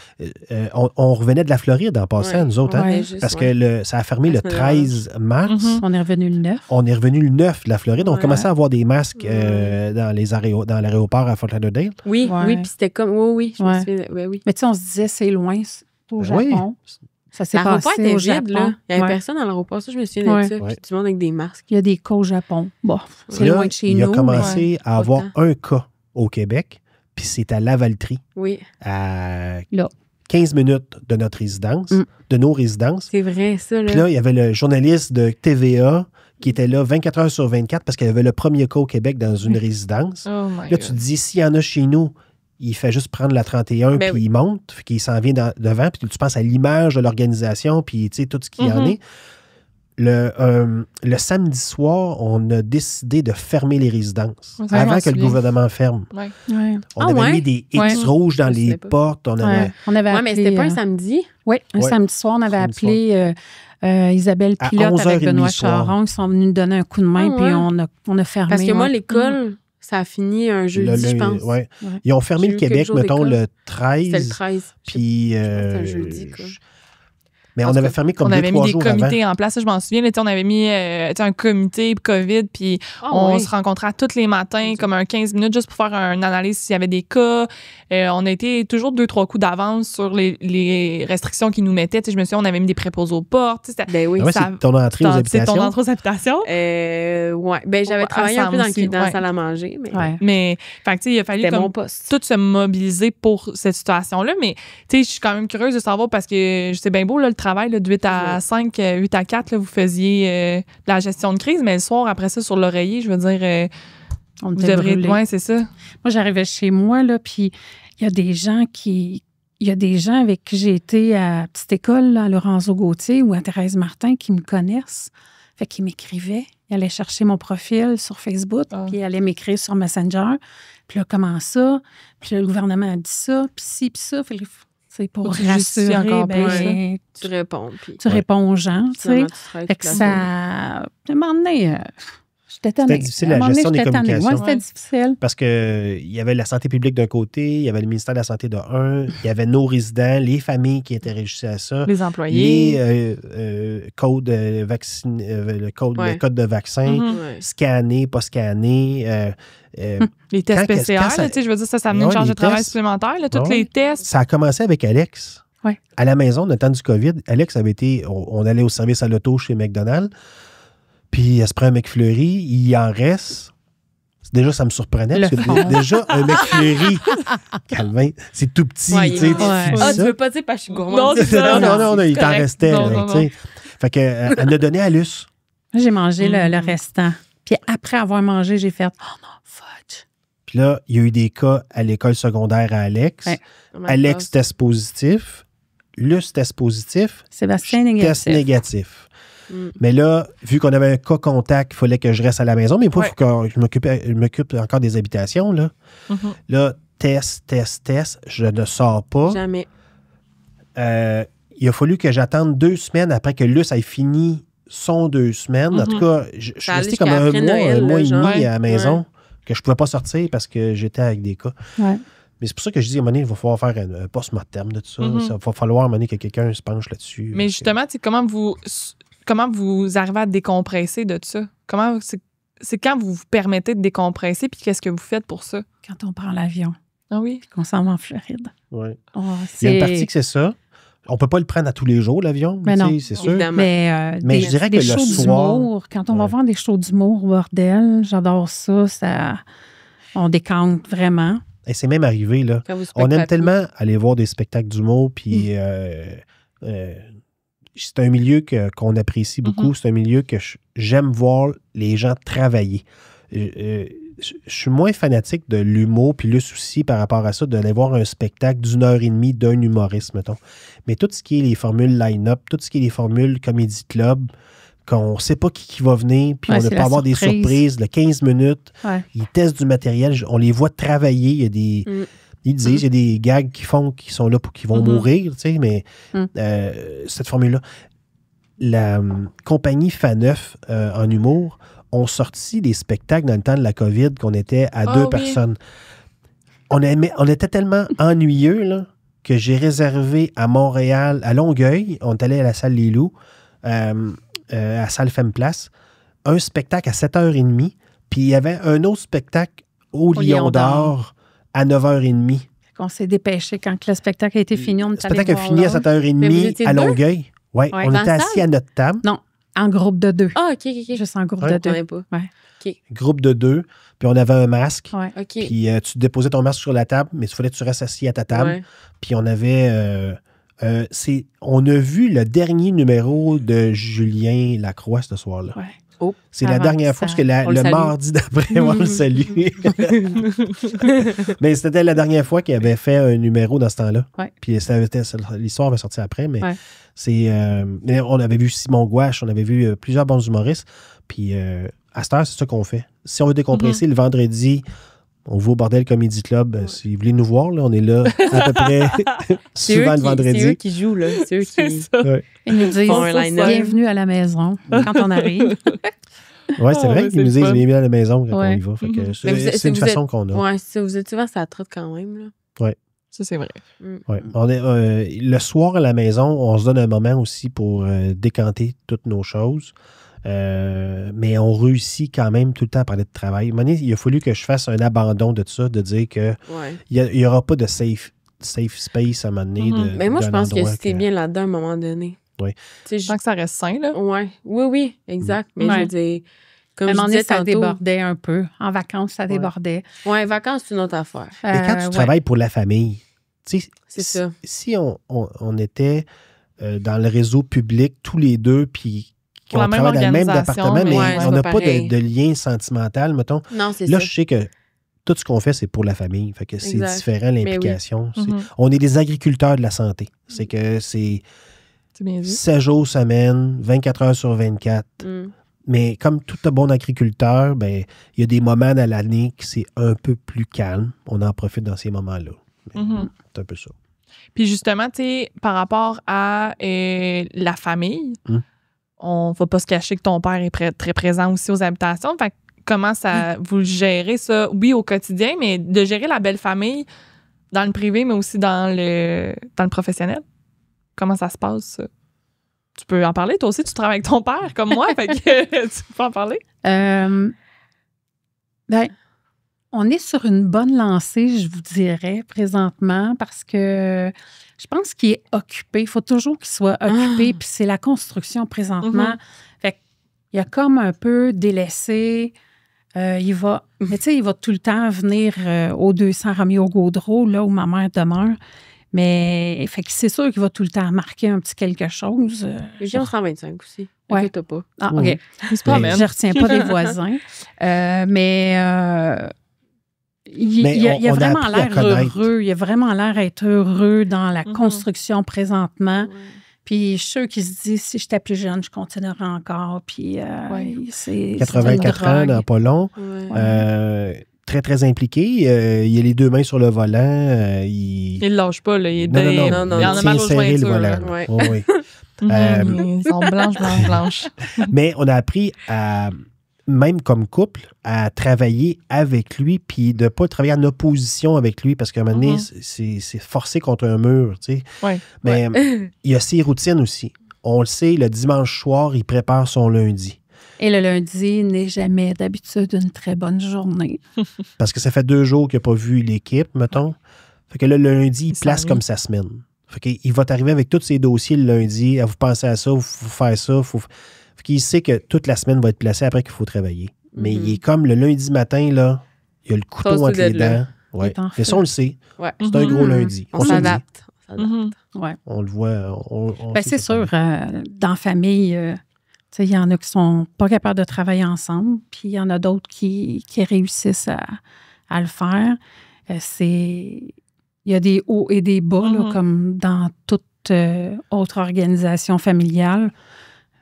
On revenait de la Floride en passant, nous autres, parce que ça a fermé le 13 mars. On est revenu le 9. On est revenu le 9 de la Floride. On commençait à avoir des masques dans l'aéroport à Fort Lauderdale. Oui, puis c'était comme... Oui, je me souviens. Oui. Mais tu sais, on se disait, c'est loin, c'est au Japon. Ça s'est passé au Japon. Là. Il n'y avait personne dans l'aéroport. Ça, je me souviens de ça. Puis tout le monde avec des masques. Il y a des cas au Japon. Bon, c'est loin de chez nous. Il a commencé à avoir un cas au Québec, puis c'est à Lavaltrie. Oui. À 15 minutes de notre résidence, de nos résidences. C'est vrai, ça. Là. Puis là, il y avait le journaliste de TVA qui était là 24 heures sur 24 parce qu'il y avait le premier cas au Québec dans une résidence. Oh là, tu te dis, s'il y en a chez nous, il fait juste prendre la 31 puis il monte, puis il s'en vient devant, puis tu penses à l'image de l'organisation, puis tu sais, tout ce qu'il y en est. Le samedi soir, on a décidé de fermer les résidences avant que le gouvernement ferme. On avait mis des X rouges dans les portes. On avait appelé, mais c'était pas un samedi? Oui, un samedi soir, on avait appelé Isabelle Pilote avec Benoît Charon. Ils sont venus nous donner un coup de main, puis on a fermé. Parce que moi, l'école... Ça a fini un jeudi, je pense. Ils ont fermé le Québec, mettons, le 13. C'était le 13. Puis, c'était un jeudi, quoi. Mais on avait fermé comme 2-3 jours avant. On avait mis des comités en place, je m'en souviens. On avait mis un comité COVID, puis on se rencontrait tous les matins, comme un 15 minutes, juste pour faire une analyse s'il y avait des cas. On a été toujours 2-3 coups d'avance sur les restrictions qu'ils nous mettaient. Je me souviens, on avait mis des préposés aux portes. C'est ton entrée aux habitations. C'est ton entrée aux habitations? J'avais travaillé un peu dans la salle à manger. Mais il a fallu tout se mobiliser pour cette situation-là. Mais je suis quand même curieuse de savoir parce que c'est bien beau, là, le travail là, de 8 à 5, 8 à 4, là, vous faisiez de la gestion de crise, mais le soir, après ça, sur l'oreiller, je veux dire, On Vous était devriez... brûlés. Oui, c'est ça. Moi, j'arrivais chez moi, là, puis il y a des gens avec qui j'ai été à petite école, là, à Lorenzo Gauthier ou à Thérèse Martin, qui me connaissent. Fait qu'ils m'écrivaient. Ils allaient chercher mon profil sur Facebook, puis ils allaient m'écrire sur Messenger. Puis là, comment ça? Puis là, le gouvernement a dit ça, puis ci, puis ça. C'est pour rassurer. Encore ben, Tu réponds. Puis tu réponds aux gens, tu sais. Fait que ça... À un moment donné, j'étais tannée. C'était difficile, la gestion des communications. Ouais, c'était difficile. Parce qu'il y avait la santé publique d'un côté, il y avait le ministère de la Santé de un, il y avait nos résidents, les familles qui étaient régies à ça. Les employés. Les codes le code de vaccin, scanner, pas scanner. Les tests PCR, je veux dire, ça amenait une charge de travail supplémentaire. Là, tous les tests. Ça a commencé avec Alex. Ouais. À la maison, dans le temps du COVID, Alex avait été... On allait au service à l'auto chez McDonald's, puis elle se prend un McFlurry, il en reste... Déjà, ça me surprenait, parce que déjà, un McFlurry, Calvin, c'est tout petit. Ouais, tu veux pas dire parce que je suis gourmande. Non, il t'en restait. Fait qu'elle en a donné à Luce. J'ai mangé le restant. Puis après avoir mangé, j'ai fait « Oh non, fudge! » Puis là, il y a eu des cas à l'école secondaire à Alex. Ouais. Alex test positif. Luce test positif. Sébastien négatif. Test négatif. Mais là, vu qu'on avait un cas contact, il fallait que je reste à la maison. Mais il faut que je m'occupe encore des habitations. Là, là test. Je ne sors pas. Jamais. Il a fallu que j'attende 2 semaines après que Luce ait fini son 2 semaines. En tout cas, je suis resté comme un mois et demi à la maison que je ne pouvais pas sortir parce que j'étais avec des cas. Ouais. Mais c'est pour ça que je dis, à un moment donné, il va falloir faire un post-mortem de tout ça. Il va falloir à un moment donné que quelqu'un se penche là-dessus. Mais justement, comment vous arrivez à décompresser de ça? C'est quand vous vous permettez de décompresser, puis qu'est-ce que vous faites pour ça? Quand on prend l'avion. Ah oui? Puis qu'on s'en va en Floride. Oui. Oh, il y a une partie que c'est ça. On ne peut pas le prendre à tous les jours, l'avion. Mais non. C'est sûr. Mais je dirais que le soir... d'humour, quand on va voir des shows d'humour au bordel, j'adore ça. On décante vraiment. Et c'est même arrivé, là. On aime tellement aller voir des spectacles d'humour, puis c'est un milieu qu'on apprécie beaucoup. C'est un milieu que j'aime voir les gens travailler. Je suis moins fanatique de l'humour, puis le souci par rapport à ça, d'aller voir un spectacle d'1h30 d'un humoriste, mettons. Mais tout ce qui est les formules line-up, tout ce qui est les formules comédie club, qu'on ne sait pas qui va venir, puis on ne peut pas avoir des surprises de 15 minutes. Ouais. Ils testent du matériel, on les voit travailler. Il y a des... Ils disent, il y a des gags qui sont là pour qu'ils vont mourir, tu sais, mais cette formule-là. La compagnie Faneuf en humour ont sorti des spectacles dans le temps de la COVID qu'on était à 2 personnes. On était tellement ennuyeux là, que j'ai réservé à Montréal, à Longueuil, on est allé à la salle Les Loups, à la salle Femme-Place, un spectacle à 7h30, puis il y avait un autre spectacle au Lion d'Or à 9h30. On s'est dépêché quand le spectacle a été fini. Le spectacle a fini à 7h30 à Longueuil. Oui, on était assis à notre table. Non, en groupe de 2. Ah, OK. Juste en groupe de 2. Pas. Groupe de 2, puis on avait un masque. Ouais. Puis tu déposais ton masque sur la table, mais il fallait que tu restes assis à ta table. Ouais. Puis on avait... on a vu le dernier numéro de Julien Lacroix ce soir-là. Ouais. Oh, c'est la dernière fois, parce que le mardi d'après, on le salue. Mais c'était la dernière fois qu'il avait fait un numéro dans ce temps-là. Ouais. Puis l'histoire va sortir après, mais mais on avait vu Simon Gouache, on avait vu plusieurs bons humoristes. Puis à cette heure, c'est ça qu'on fait. Si on veut décompresser le vendredi, on va au Bordel Comedy Club. Si vous voulez nous voir, là, on est là à peu près souvent le vendredi. C'est eux qui jouent, là. C'est eux qui... Ouais. Ils nous disent bienvenue à la maison quand on arrive. Oui, c'est vrai qu'ils nous disent bienvenue à la maison quand on y va. Fait que c'est une façon qu'on a. Oui, vous êtes souvent ça trotte quand même. Là. Oui. Ça, c'est vrai. Ouais. Le soir à la maison, on se donne un moment aussi pour décanter toutes nos choses. Mais on réussit quand même tout le temps à parler de travail. À un moment donné, il a fallu que je fasse un abandon de ça, de dire que il n'y aura pas de safe space à un moment donné. Mais moi, je pense que c'était bien là-dedans à un moment donné. Oui. Je sens que ça reste sain, là. Oui, exact. Mais je veux dire, comme je disais ça tantôt, débordait un peu. En vacances, ça débordait. Oui, vacances, c'est une autre affaire. Mais quand tu travailles pour la famille, tu sais, c'est ça. Si on était dans le réseau public tous les deux, puis Pour la même travaille dans le même organisation, département, mais ouais, c'est on n'a pas pas pareil. de lien sentimental, mettons. Non, c'est Là, ça. je sais que tout ce qu'on fait, c'est pour la famille. Fait que c'est Exact. différent, Mais l'implication. oui. On est des agriculteurs de la santé. C'est que c'est C'est bien dit. 7 jours semaine, 24 heures sur 24. Mm. Mais comme tout un bon agriculteur, ben il y a des moments dans l'année qui c'est un peu plus calme. On en profite dans ces moments-là. Mais C'est un peu ça. Puis justement, tu sais, par rapport à la famille, on va pas se cacher que ton père est très présent aussi aux habitations. Fait que comment ça vous gérez ça, oui, au quotidien, mais de gérer la belle famille dans le privé, mais aussi dans le professionnel? Comment ça se passe, ça? Tu peux en parler? Toi aussi, tu travailles avec ton père, comme moi, fait que tu peux en parler? Ben, on est sur une bonne lancée, je vous dirais, présentement, parce que je pense qu'il est occupé. Il faut toujours qu'il soit occupé, puis c'est la construction présentement. Fait qu'il a comme un peu délaissé. Il va, mais tu sais, il va tout le temps venir au 200 Ramiro Gaudreau, là où ma mère demeure. Mais fait que c'est sûr qu'il va tout le temps marquer un petit quelque chose. J'ai en 125 aussi. Ouais. T'as pas. Ah, OK. Il se promène. Je ne retiens pas des voisins. Mais il a on a vraiment appris à l'air connaître. heureux. Il a vraiment l'air d'être heureux dans la construction présentement. Puis je suis sûre qu'il se dit, si j'étais plus jeune, je continuerais encore. Puis c'est 84 ans, dans pas long. Très, très impliqué. Il a les deux mains sur le volant. Il Il lâche pas, là. Il non, il en a tient mal aux serré le jointures. volant. là. Ouais. Oh, oui. Ils sont blanches. Mais on a appris à, même comme couple, à travailler avec lui, puis de ne pas travailler en opposition avec lui, parce qu'à un moment donné, c'est forcé contre un mur, tu sais. Ouais. Mais il y a ses routines aussi. On le sait, le dimanche soir, il prépare son lundi. Et le lundi n'est jamais d'habitude une très bonne journée. Parce que ça fait 2 jours qu'il n'a pas vu l'équipe, mettons. Fait que là, le lundi, il place s'ennuie. comme sa semaine. Fait qu'il va t'arriver avec tous ses dossiers le lundi, à vous penser à ça, vous faire ça. Fait qu'il sait que toute la semaine va être placée après qu'il faut travailler. Mais il est comme le lundi matin, là, il a le couteau Sauce entre les de là. dents. Ouais. Il est en Mais ça, on le sait. Ouais. C'est un gros lundi. On se le dit. s'adapte. Ouais. On le voit. On Ben, sait c'est que ça sûr, dans la famille, tu sais, il y en a qui sont pas capables de travailler ensemble, puis il y en a d'autres qui réussissent à le faire. Il y a des hauts et des bas, là, comme dans toute autre organisation familiale.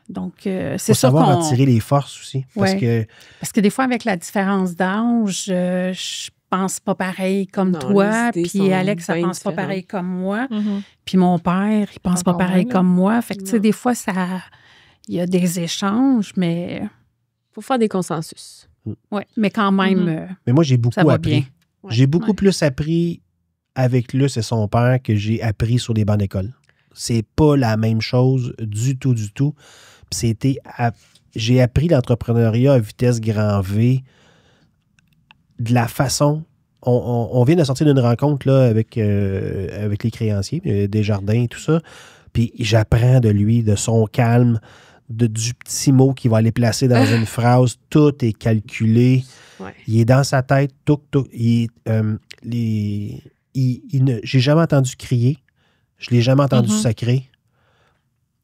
Donc, c'est faut ça savoir qu'on... attirer les forces aussi. Parce Ouais. que Parce que des fois, avec la différence d'âge, je pense pas pareil comme Non, toi, les idées puis sont Alex, ça bien pense pas différentes. pareil comme moi, Mhm. puis mon père, il pense pas Encore pareil moins, là. comme moi. Fait que, tu sais, Non. des fois, il y a des échanges, mais... Faut faire des consensus. Ouais, mais quand même, mais moi, j'ai beaucoup ça va appris. bien. Ouais. J'ai beaucoup Ouais. plus appris avec Luce et son père que j'ai appris sur les bancs d'école. C'est pas la même chose du tout, du tout. Puis j'ai appris l'entrepreneuriat à vitesse grand V de la façon... On vient de sortir d'une rencontre là, avec les créanciers, Desjardins et tout ça. Puis j'apprends de lui, de son calme, du petit mot qu'il va aller placer dans une phrase. Tout est calculé. Ouais. Il est dans sa tête. Tout. J'ai jamais entendu crier. Je l'ai jamais entendu sacrer.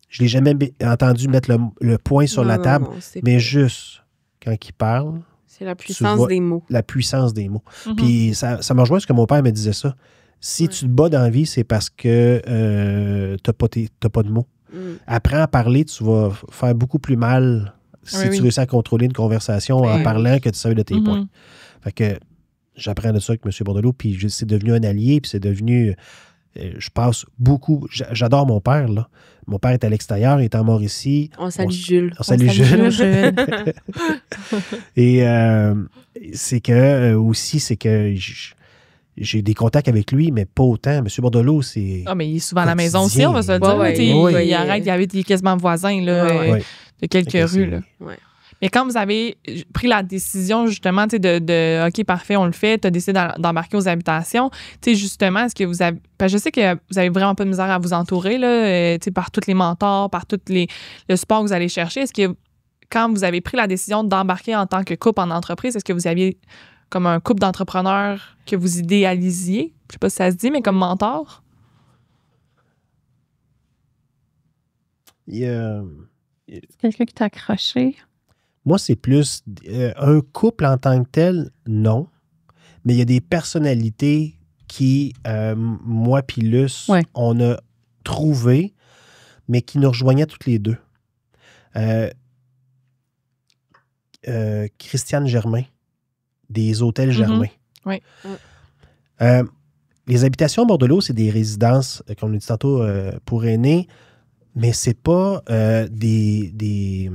Je l'ai jamais entendu mettre le poing sur la table. Non, c'est Mais pas- juste quand il parle, C'est la puissance vois- des mots. la puissance des mots. Puis ça me rejoint ce que mon père me disait ça. Si tu te bats dans la vie, c'est parce que t'as pas de mots. Apprends à parler, tu vas faire beaucoup plus mal si Oui, tu oui. réussis à contrôler une conversation en Oui. parlant que tu savais de tes points. Fait que j'apprends de ça avec M. Bordelot, puis c'est devenu un allié, puis c'est devenu... je passe beaucoup... J'adore mon père, là. Mon père est à l'extérieur, il est en Mauricie. On salue Jules. On salue Jules. Et c'est que aussi, c'est que j'ai des contacts avec lui, mais pas autant. M. Bordelot, c'est... Ah, mais il est souvent à la maison aussi, on va se le dire. Ouais, là, tu sais, ouais. il arrête, il est quasiment voisin là, Ouais. de quelques Fait que rues. Là. Ouais. Mais quand vous avez pris la décision, justement, tu sais, de OK, parfait, on le fait, tu as décidé d'embarquer aux habitations, tu sais, justement, est-ce que vous avez. Parce que je sais que vous avez vraiment pas de misère à vous entourer, là, tu sais, par tous les mentors, par tout le support que vous allez chercher. Est-ce que quand vous avez pris la décision d'embarquer en tant que couple en entreprise, est-ce que vous aviez comme un couple d'entrepreneurs que vous idéalisiez? Je sais pas si ça se dit, mais comme mentor? Il y a Quelqu'un qui t'a accroché? Moi, c'est plus un couple en tant que tel, non. Mais il y a des personnalités qui, moi puis Luce, on a trouvé, mais qui nous rejoignaient toutes les deux. Christiane Germain, des Hôtels Germain. Oui. Les habitations Bordelot, c'est des résidences, comme on l'a dit tantôt, pour aînés, mais c'est pas des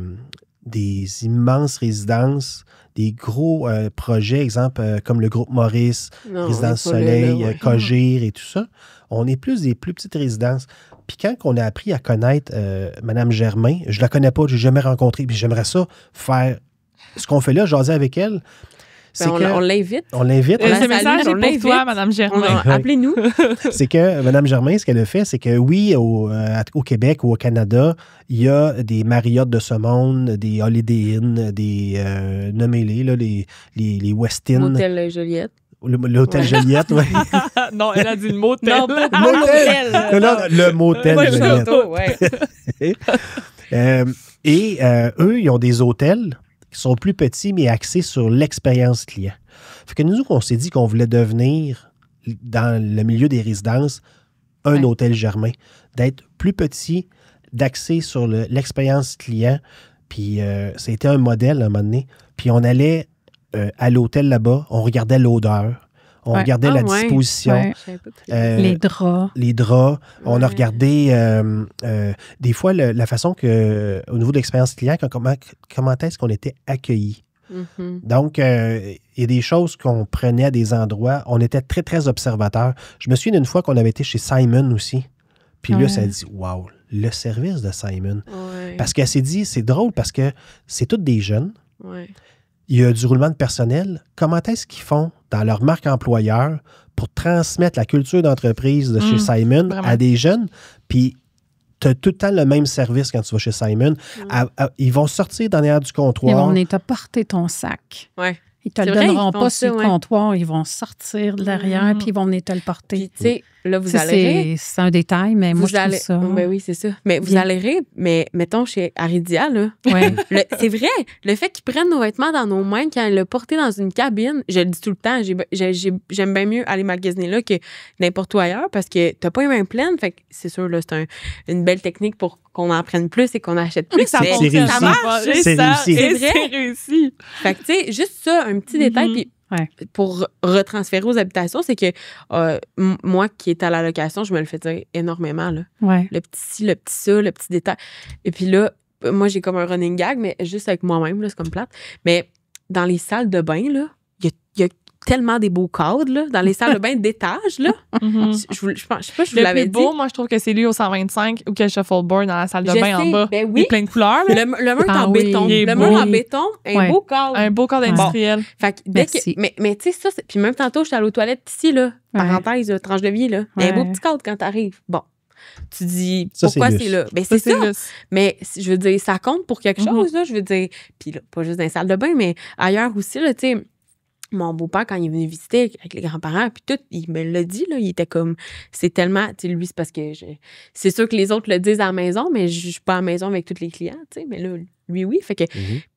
immenses résidences, des gros projets, exemple comme le groupe Maurice, Résidence Soleil, Cogir et tout ça. On est plus des plus petites résidences. Puis quand on a appris à connaître Mme Germain, je la connais pas, je l'ai jamais rencontrée, puis j'aimerais ça faire ce qu'on fait là, jaser avec elle. On l'invite. On l'invite. Ce message est pour toi, Mme Germain. Appelez-nous. C'est que Mme Germain, ce qu'elle a fait, c'est que oui, au Québec ou au Canada, il y a des Marriott de ce monde, des Holiday Inn, des nommez-les, là, les Westin. L'hôtel Joliette. L'hôtel Joliette, oui. Non, elle a dit le motel. Non, pas le motel. Non, le motel Joliette. Et eux, ils ont des hôtels qui sont plus petits, mais axés sur l'expérience client. Fait que nous, on s'est dit qu'on voulait devenir, dans le milieu des résidences, un hôtel Germain, d'être plus petit, d'axer sur l'expérience client. Puis ça a été un modèle à un moment donné. Puis on allait à l'hôtel là-bas, on regardait l'odeur. On regardait la disposition. Les draps. Les draps. On a regardé des fois la façon que, au niveau de l'expérience client, comment est-ce qu'on était accueillis. Mm-hmm. Donc, il y a des choses qu'on prenait à des endroits. On était très, très observateurs. Je me souviens d'une fois qu'on avait été chez Simon aussi. Puis là, ça a dit, wow, le service de Simon. Ouais. Parce qu'elle s'est dit, c'est drôle parce que c'est tous des jeunes. Ouais. Il y a du roulement de personnel. Comment est-ce qu'ils font dans leur marque employeur pour transmettre la culture d'entreprise de chez Simon à des jeunes? Puis, tu as tout le temps le même service quand tu vas chez Simon. Ils vont sortir dans l'air du comptoir. Ils vont venir te porter ton sac. Ouais. Ils te le donneront pas sur le comptoir. Ils vont sortir de l'arrière puis ils vont venir te le porter. Puis, tu sais, là, vous allez... C'est un détail, mais moi, je trouve ça... Ben oui, c'est ça. Mais vous allez, mais mettons chez Aridia, là, c'est vrai, le fait qu'ils prennent nos vêtements dans nos mains quand ils le portent dans une cabine, je le dis tout le temps, j'aime bien mieux aller magasiner là que n'importe où ailleurs parce que t'as pas les mains pleines. Fait que c'est sûr, là, c'est une belle technique pour qu'on en prenne plus et qu'on achète plus. Ça réussi. marche. C'est réussi. C'est vrai. C'est réussi. Fait que, tu sais, juste ça, un petit détail, puis pour retransférer aux habitations, c'est que moi qui est à la location, je me le fais dire énormément. Là. Ouais. Le petit ci, le petit ça, le petit détail. Et puis là, moi, j'ai comme un running gag, mais juste avec moi-même, là, c'est comme plate. Mais dans les salles de bain, là, il y a tellement des beaux cadres, là, dans les salles de bain d'étage, là. Je sais pas si je vous l'avais dit. Le plus beau, moi, je trouve que c'est lui au 125 ou que le shuffleboard dans la salle de bain en bas. Ben oui. Il y a plein de couleurs. Là. Le mur est en béton. Le mur en béton, un beau cadre. Un beau cadre industriel. Fait que dès que, mais tu sais, ça, puis même tantôt, j'étais allée aux toilettes ici, là, parenthèse, tranche de vie, là. Un beau petit cadre quand t'arrives. Bon. Tu dis, pourquoi c'est là? Ben, c'est ça. Mais je veux dire, ça compte pour quelque chose, là. Je veux dire, puis là, pas juste dans les salles de bain, mais ailleurs aussi, là, tu sais. Mon beau-père, quand il est venu visiter avec les grands-parents, puis tout, il me l'a dit, là, il était comme, c'est tellement, tu sais, lui, c'est parce que c'est sûr que les autres le disent à la maison, mais je suis pas à la maison avec tous les clients, tu sais, mais là, lui, oui, fait que,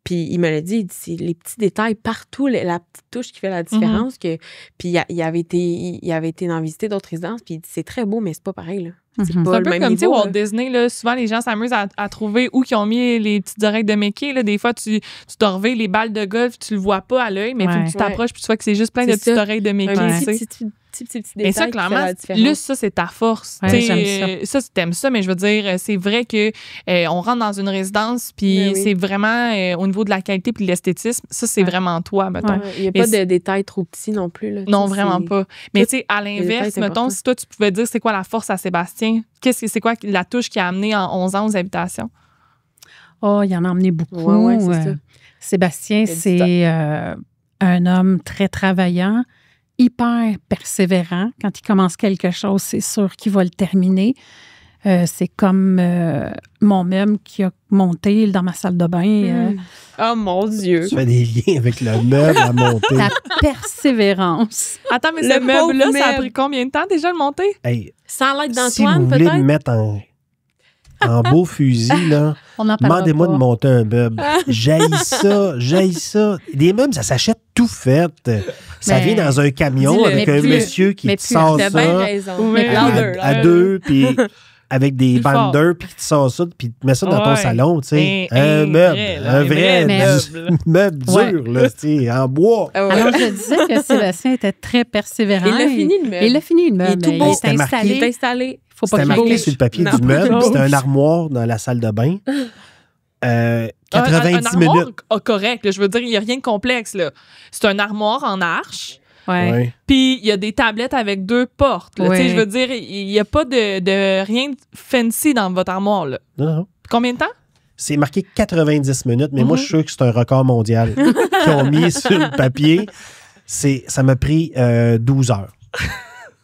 puis il me l'a dit, c'est les petits détails partout, la petite touche qui fait la différence, que, puis il avait été dans visiter d'autres résidences, puis il dit, c'est très beau, mais c'est pas pareil, là. C'est un peu comme, tu sais, Walt Disney, là, souvent, les gens s'amusent à trouver où ils ont mis les petites oreilles de Mickey. Là. Des fois, tu te reviens les balles de golf, tu le vois pas à l'œil, mais il faut que tu t'approches puis tu vois que c'est juste plein de petites oreilles de Mickey. Petit et ça, clairement, là, ça, c'est ta force. J'aime ça, t'aimes ça, mais je veux dire, c'est vrai que on rentre dans une résidence, puis c'est vraiment, au niveau de la qualité puis de l'esthétisme, ça, c'est vraiment toi, mettons. Il n'y a pas de détails trop petits non plus. Là, non, vraiment pas. Mais tu sais, à l'inverse, mettons, si toi, tu pouvais dire c'est quoi la force à Sébastien, c'est quoi la touche qui a amené en 11 ans aux habitations? Oh, il en a emmené beaucoup. C'est ça. Sébastien, c'est un homme très travaillant, hyper persévérant. Quand il commence quelque chose, c'est sûr qu'il va le terminer. C'est comme mon meuble qui a monté dans ma salle de bain. Oh mon Dieu! Tu fais des liens avec le meuble à monter. La persévérance. Attends, mais ce meuble-là, ça a pris combien de temps déjà de monter? Hey, sans l'aide si d'Antoine, vous voulez peut-être? me mettre en... en beau fusil, là, On en parlera demandez-moi pas. de monter un meuble. J'haïs ça. Des meubles, ça s'achète tout fait. Ça Mais vient dans un camion dis-le, avec mais un plus- monsieur qui mais te plus- sort T'as bien ça. raison. Oui. Mais louder, À là. deux, puis avec des Plus fort. banders, puis qui te sort ça, puis te met ça dans ton Ouais. salon, tu sais. Un meuble, vrai, là, un un vrai vrai meuble, meuble dur, là, tu sais, en bois. Ah ouais. Alors, je disais que Sébastien était très persévérant. Il a fini le meuble. Il a fini le meuble. Il est tout mais beau. Il C'était s'est marqué. Il est installé. installé. Faut pas C'était qu'il marqué bouge. sur le papier Non. du meuble. Non. C'était un armoire dans la salle de bain. 90 un armoire minutes. correct, là, je veux dire, il n'y a rien de complexe. Là. C'est un armoire en arche. Ouais. Ouais. Puis il y a des tablettes avec 2 portes. Là. Ouais. Tu sais, je veux dire, il n'y a pas de rien de fancy dans votre armoire. Là. Non. Combien de temps? C'est marqué 90 minutes, mais moi, Mhm. je suis sûr que c'est un record mondial qu'ils ont mis sur le papier. Ça m'a pris 12 heures.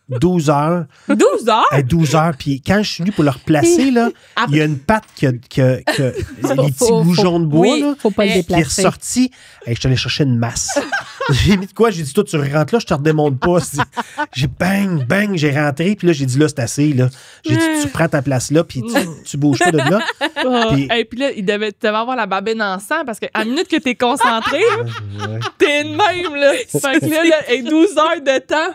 12 heures. 12 heures? 12 heures. Puis quand je suis venu pour le replacer, là, il y a une patte qui a les petits boujons de bois, oui. là, Faut pas le Qui est qui est déplacer. ressorti. Hey, je suis allé chercher une masse. J'ai mis de quoi? J'ai dit, toi, tu rentres là, je te redémonte pas. J'ai bang, bang, j'ai rentré. Puis là, j'ai dit, là, c'est assez. Là. J'ai dit, tu prends ta place là, puis tu bouges pas de là. Puis- Et puis là, tu devais avoir la babine en sang parce qu'à la minute que tu es concentré, Ouais. t'es de même. Là. Fait que là, et 12 heures de temps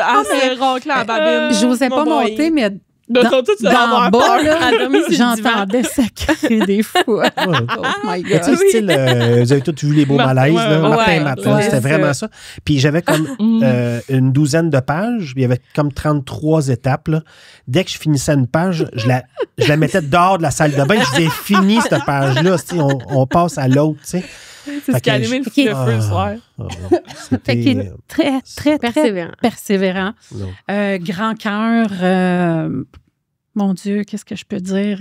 à se racler la babine. J'osais pas Mon boy. monter, mais De ton tout, tu vas dans avoir bas, peur. là, Elle a dormi sur le j'entendais sacrer des fois. Ouais. Oh my Mais tu sais, God. style, vous avez tous vu les beaux Martin, malaises, là, ouais, Martin ouais, Matin, ouais, c'était c'est vraiment ça. Puis j'avais comme une douzaine de pages, puis il y avait comme 33 étapes. Là. Dès que je finissais une page, je la mettais dehors de la salle de bain, je disais, fini cette page-là, tu sais, on passe à l'autre, tu sais. C'est ce qui a allumé le feu Ah. ce soir. Ah, Fait qu'il est très, très, très Persévérant. persévérant. non. Grand cœur. Mon Dieu, qu'est-ce que je peux dire?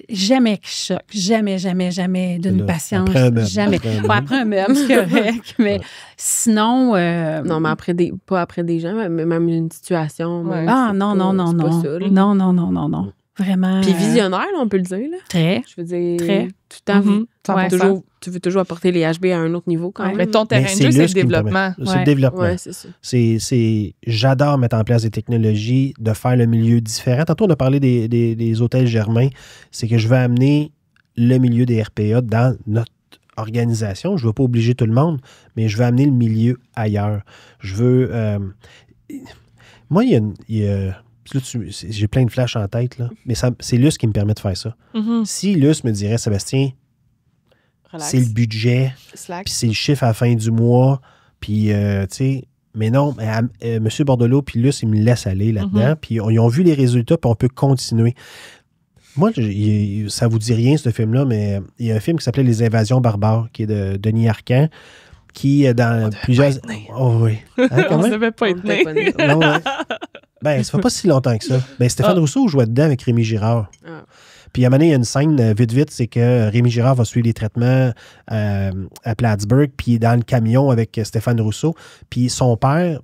Jamais que je choque. Jamais, jamais, jamais d'une Là, patience. après un meuble, Jamais. après un meuble. Pas après un meuble, c'est correct. Mais sinon. Non, mais pas après des gens, mais même une situation. Ouais. même, Ah c'est non, pas- non, non, c'est pas non. ça, là. Non, non, non, non, non. Vraiment. Puis visionnaire, là, on peut le dire. Là. Très. Je veux dire, Très. tout le temps, Mhm. tu veux toujours apporter les HB à un autre niveau quand Ouais. même. Mais ton terrain Mais de jeu, c'est là le ce qui me développement. permet. C'est le Ouais. développement. Ouais, c'est ça. J'adore mettre en place des technologies, de faire le milieu différent. Tantôt, on a parlé des hôtels Germain. C'est que je veux amener le milieu des RPA dans notre organisation. Je ne veux pas obliger tout le monde, mais je veux amener le milieu ailleurs. Je veux... moi, là, j'ai plein de flashs en tête, là, mais c'est Luce qui me permet de faire ça. Mhm. Si Luce me dirait, Sébastien, Relax. c'est le budget, Slack. puis c'est le chiffre à la fin du mois, puis, tu sais, mais non, M. Bordelot puis Luce, ils me laissent aller là-dedans, puis ils ont vu les résultats, puis on peut continuer. Moi, ça vous dit rien, ce film-là, mais il y a un film qui s'appelait Les Invasions barbares, qui est de Denis Arcand, qui est dans plusieurs... Oh oui. Hein, On comment? ne devait pas On être était né. pas nés. Non, ouais. Ben, ça fait pas si longtemps que ça. Ben, Stéphane Rousseau jouait dedans avec Rémi Girard. Ah. Puis à un moment donné, il y a une scène, vite, c'est que Rémi Girard va suivre les traitements à Plattsburgh, puis il est dans le camion avec Stéphane Rousseau. Puis son père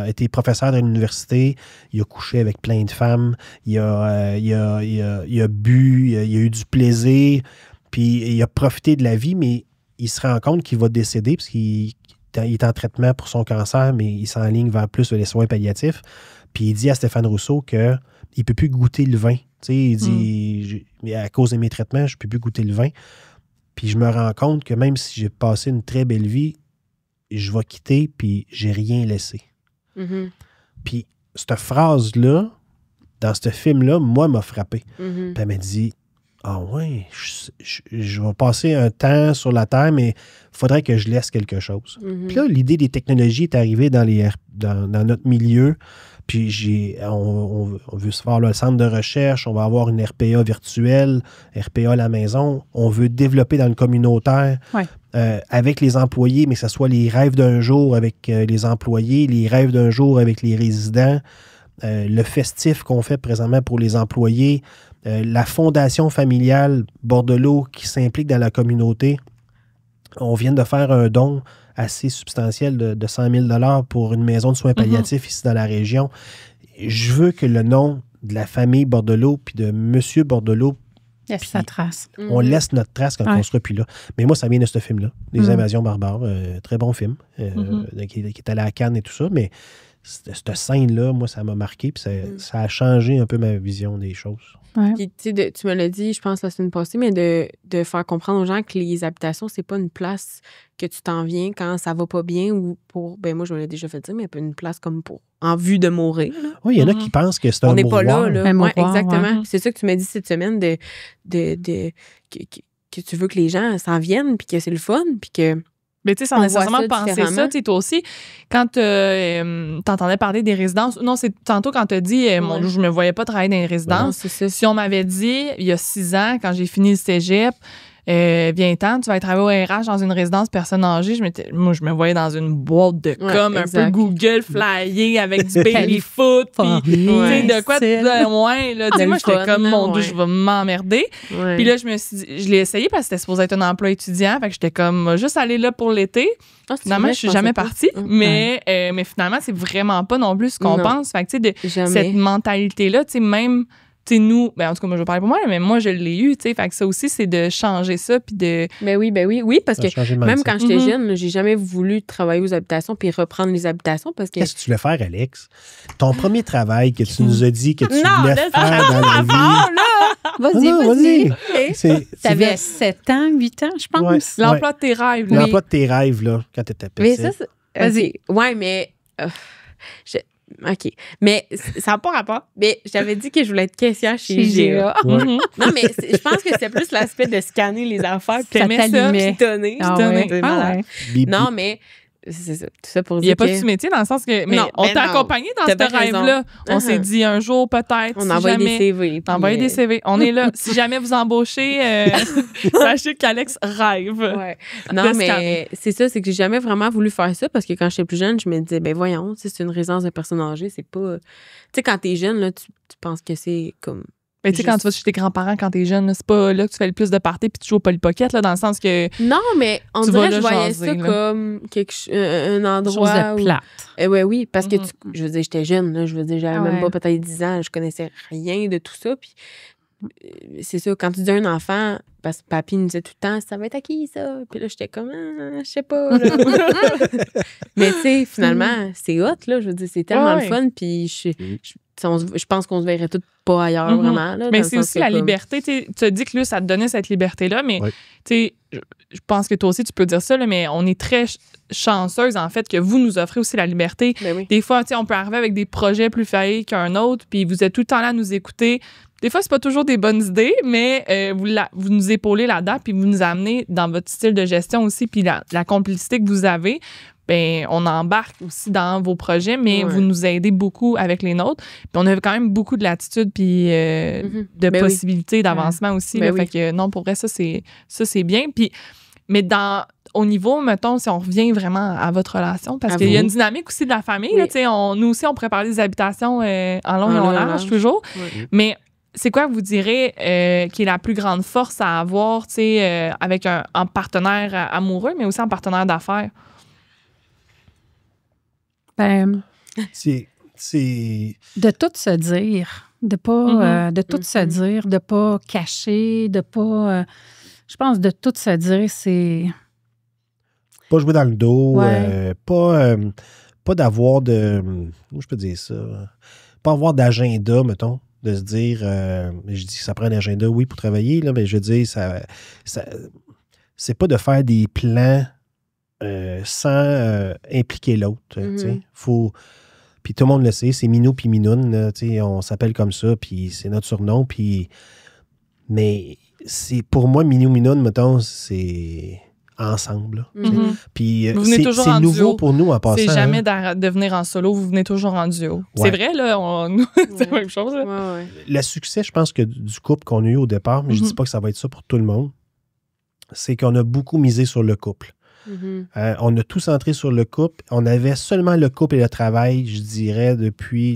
était professeur dans l'université, il a couché avec plein de femmes, il a bu, il a eu du plaisir, puis il a profité de la vie, mais il se rend compte qu'il va décéder parce qu'il est en traitement pour son cancer, mais il s'enligne vers plus les soins palliatifs. Puis il dit à Stéphane Rousseau qu'il ne peut plus goûter le vin. Tu sais, il dit, à cause de mes traitements, je ne peux plus goûter le vin. Puis je me rends compte que même si j'ai passé une très belle vie, je vais quitter, puis j'ai rien laissé. Mhm. Puis cette phrase-là, dans ce film-là, moi, m'a frappé. Mhm. Puis elle m'a dit, ah ouais, je vais passer un temps sur la Terre, mais il faudrait que je laisse quelque chose. Mhm. Puis là, l'idée des technologies est arrivée dans notre milieu. Puis on veut se faire le centre de recherche, on va avoir une RPA virtuelle, RPA à la maison. On veut développer dans le communautaire Ouais. avec les employés, mais que ce soit les rêves d'un jour avec les employés, les rêves d'un jour avec les résidents, le festif qu'on fait présentement pour les employés, la fondation familiale Bordelot qui s'implique dans la communauté. On vient de faire un don assez substantiel de 100 000 pour une maison de soins palliatifs ici dans la région. Je veux que le nom de la famille Bordelot puis de M. Bordelot, Laisse sa trace. on laisse notre trace quand on Ouais. ne sera plus là. Mais moi, ça vient de ce film-là, Les Invasions barbares. Très bon film, qui est allé à Cannes et tout ça. Mais cette scène-là, moi, ça m'a marqué puis ça a changé un peu ma vision des choses. Ouais. Puis, tu sais, tu me l'as dit, je pense, la semaine passée, mais de faire comprendre aux gens que les habitations, c'est pas une place que tu t'en viens quand ça va pas bien ou pour. Ben, moi, je me l'ai déjà fait dire, mais une place comme pour. En vue de mourir. Oui, il y en a qui pensent que c'est un On n'est pas mouroir. là. Un Ouais, mouroir, exactement. ouais. C'est ça que tu m'as dit cette semaine que tu veux que les gens s'en viennent, puis que c'est le fun, puis que. Mais tu sais, sans On voit nécessairement ça penser différemment. ça, tu sais, toi aussi, quand t'entendais parler des résidences, non, c'est tantôt quand t'as dit, mon Ouais. Dieu, je me voyais pas travailler dans les Non, résidences. c'est ça. Si on m'avait dit, il y a 6 ans, quand j'ai fini le cégep, viens-t'en, tu vas travailler au RH dans une résidence personnes âgées. Moi, je me voyais dans une boîte de Ouais, com, un exact. peu Google flyé avec du baby-foot, puis tu sais, de quoi ouais, là, tu sais, moi, j'étais fun, comme, là, mon Dieu, ouais. je vais m'emmerder. Ouais. Puis là, je l'ai essayé parce que c'était supposé être un emploi étudiant, fait que j'étais comme, juste aller là pour l'été. Ah, c'est Finalement, vrai, je suis pensais jamais pas. partie, mais finalement, c'est vraiment pas non plus ce qu'on Non. pense. Fait que, tu sais, Jamais. cette mentalité-là, tu sais, même, tu sais, nous, ben, en tout cas, moi, je vais parler pour moi, mais moi, je l'ai eu, tu sais. Fait que ça aussi, c'est de changer ça, puis de. Ben oui. Oui, parce Ça a que changé le même mindset. quand j'étais Mhm. jeune, là, j'ai jamais voulu travailler aux habitations puis reprendre les habitations parce que. Qu'est-ce que tu voulais faire, Alex? Ton premier travail que tu nous as dit que tu Non, voulais là, faire dans la vie. Vas-y, Non, vas-y. C'est- T'avais 7 ans, 8 ans, je pense. Ouais. L'emploi de tes rêves, là. L'emploi de tes rêves, là, quand tu étais Mais petit. ça, c'est. Vas-y. OK. Ouais, mais. OK. Mais ça n'a pas rapport. Mais j'avais dit que je voulais être caissière chez GA. Ouais. Mhm. Non, mais je pense que c'est plus l'aspect de scanner les affaires puis T'aimais ça, t'allumait. pitonner. Ah Pitonner. ouais. C'est malade. Bip, Non, bip. mais c'est ça. Tout ça pour Il dire n'y a pas que de sous-métier dans le sens que. Mais Non, on ben t'a non. accompagné dans T'as ce bien raison. rêve-là. On s'est dit un jour, peut-être. on si envoie des jamais- CV. puis, Envoyez des CV. On est là. Si jamais vous embauchez, sachez qu'Alex rêve. Ouais. Non, de mais scanner. c'est ça, c'est que j'ai jamais vraiment voulu faire ça parce que quand j'étais plus jeune, je me disais, ben voyons, tu sais, c'est une résidence de personnes âgées, c'est pas. Tu sais, quand t'es jeune, là, tu penses que c'est comme. Mais tu sais, quand tu vas chez tes grands-parents quand t'es jeune, là, c'est pas là que tu fais le plus de parties puis tu joues au Polly Pocket, là, dans le sens que. Non, mais on Tu dirait vas que je là voyais jaser, ça là. comme un Chose endroit. de où- plate. Ouais, oui, parce que Mhm. je veux dire, j'étais jeune, là, je veux dire, j'avais Ah même ouais. pas peut-être 10 ans, je connaissais rien de tout ça. Puis c'est ça, quand tu dis à un enfant, parce que papy nous disait tout le temps, ça va être à qui ça? Puis là, j'étais comme, ah, je sais pas. là. Mais tu sais, finalement, c'est hot, là, je veux dire, c'est tellement Ouais. le fun. Puis je pense qu'on se verrait tous pas ailleurs, Mhm. vraiment. Là, Mais dans le c'est sens aussi que la comme- liberté. Tu as dit que là, ça te donnait cette liberté-là, mais Ouais. tu sais, je pense que toi aussi, tu peux dire ça, là, mais on est très chanceuse, en fait, que vous nous offrez aussi la liberté. Ben oui. Des fois, tu sais, on peut arriver avec des projets plus faillis qu'un autre, puis vous êtes tout le temps là à nous écouter. Des fois, c'est pas toujours des bonnes idées, mais vous nous épaulez là-dedans, puis vous nous amenez dans votre style de gestion aussi, puis la complicité que vous avez. Ben, on embarque aussi dans vos projets, mais Ouais. vous nous aidez beaucoup avec les nôtres. Puis on a quand même beaucoup de latitude puis Mhm. de Ben oui. possibilités d'avancement aussi. Ben là. oui. Fait que non, pour vrai, ça, c'est bien. Puis, mais au niveau, mettons, si on revient vraiment à votre relation, parce À qu'il y a vous. une dynamique aussi de la famille. Oui. Là, tu sais, nous aussi, on préparait des habitations en long et en large, toujours. Ouais. Mais c'est quoi, vous direz, qui est la plus grande force à avoir, tu sais, avec un partenaire amoureux, mais aussi en partenaire d'affaires? Ben, C'est. de tout se dire, de pas, de tout se Mhm. dire, de pas cacher, de pas. Je pense de tout se dire, c'est. Pas jouer dans le dos, Ouais. pas d'avoir de. Comment je peux dire ça? Pas avoir d'agenda, mettons, de se dire. Je dis que ça prend un agenda, oui, pour travailler, là, mais je veux dire, c'est pas de faire des plans sans impliquer l'autre. Tu sais. Faut. Puis tout le monde le sait, c'est Minou puis Minoune, là, tu sais, on s'appelle comme ça, puis c'est notre surnom, puis. Mais c'est pour moi, Minou Minoune, mettons, c'est ensemble. Là, tu sais. Mhm. Puis Vous venez toujours c'est en nouveau duo. pour nous en passant. C'est hein. jamais de venir en solo, vous venez toujours en duo. Ouais. C'est vrai, là, c'est la même chose. Là. Ouais, ouais. Le succès, je pense que du couple qu'on a eu au départ, mais je Mhm. dis pas que ça va être ça pour tout le monde, c'est qu'on a beaucoup misé sur le couple. Mhm. On a tout centré sur le couple. On avait seulement le couple et le travail, je dirais, depuis